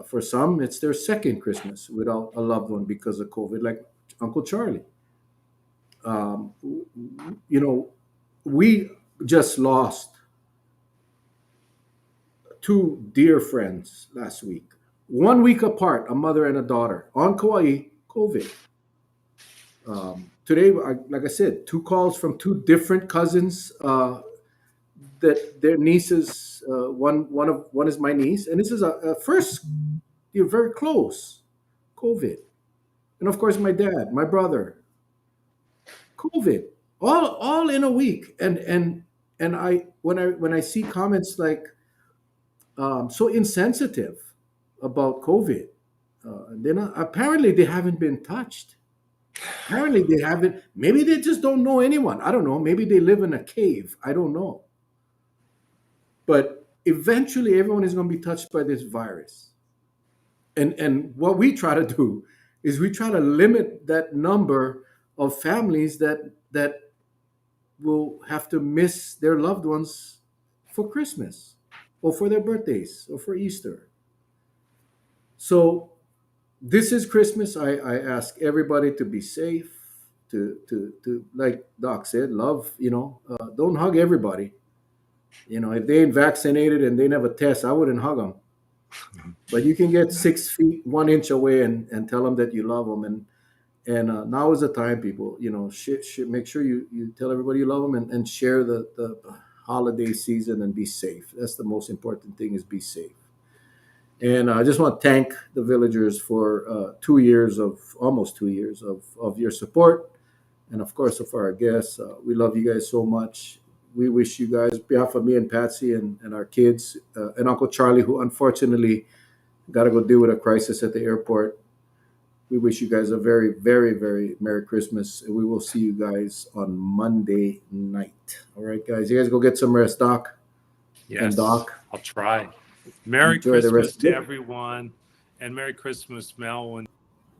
For some, it's their second Christmas without a loved one because of COVID, like Uncle Charlie. Um, you know, we just lost two dear friends last week, 1 week apart, a mother and a daughter on Kauai, COVID. Today, like I said, two calls from two different cousins that their nieces. One is my niece, and this is a first. You're very close. COVID, and of course, my dad, my brother, COVID, all in a week, and when I see comments like so insensitive about COVID. They're not, apparently they haven't been touched. Apparently they haven't. Maybe they just don't know anyone. I don't know. Maybe they live in a cave. I don't know. But eventually, everyone is going to be touched by this virus. And what we try to do is we try to limit that number of families that will have to miss their loved ones for Christmas or for their birthdays or for Easter. So this is Christmas. I ask everybody to be safe, to like Doc said, love. Don't hug everybody. If they ain't vaccinated and they never test, I wouldn't hug them. But you can get 6 feet 1 inch away and tell them that you love them. And now is the time, people. Make sure you tell everybody you love them and share the holiday season and be safe. That's the most important thing, is be safe. And I just want to thank the villagers for almost 2 years of your support. And of course, of our guests. We love you guys so much. We wish you guys, on behalf of me and Patsy and our kids, and Uncle Charlie, who unfortunately got to go deal with a crisis at the airport. We wish you guys a very, very, very Merry Christmas. And we will see you guys on Monday night. All right, guys. You guys go get some rest, Doc. Yes, and Doc. I'll try. Merry Enjoy the Christmas rest. to everyone, and Merry Christmas, Mel, and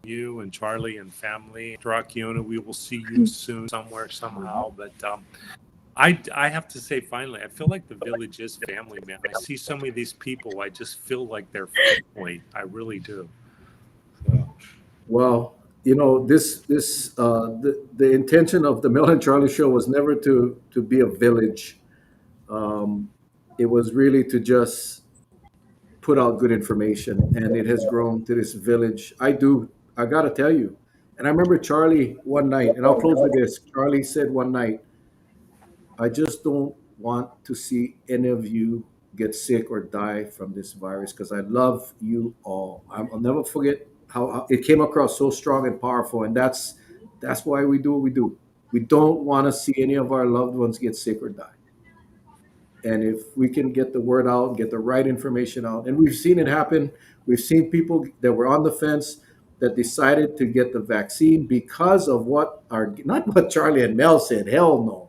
you and Charlie and family. Draciona, we will see you soon somewhere, somehow. But I have to say, finally, I feel like the village is family, man. I see so many of these people. I just feel like they're family. I really do. So. Well, the intention of the Mel and Charlie show was never to be a village. It was really to just put out good information, and it has grown to this village. I got to tell you, and I remember Charlie one night, and I'll close with this. Charlie said one night, I just don't want to see any of you get sick or die from this virus, because I love you all. I'll never forget how it came across so strong and powerful, and that's why we do what we do. We don't want to see any of our loved ones get sick or die. And if we can get the word out, get the right information out, and we've seen it happen. We've seen people that were on the fence that decided to get the vaccine because of not what Charlie and Mel said. Hell no.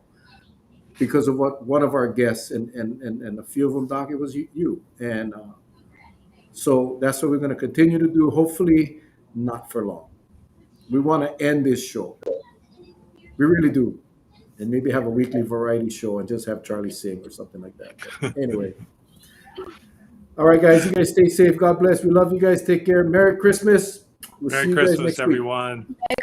Because of what one of our guests and a few of them, Doc, it was you. And so that's what we're going to continue to do. Hopefully not for long. We want to end this show. We really do. And maybe have a weekly variety show and just have Charlie sing or something like that. But anyway. All right, guys. You guys stay safe. God bless. We love you guys. Take care. Merry Christmas. We'll see Merry you guys Christmas, next week. everyone.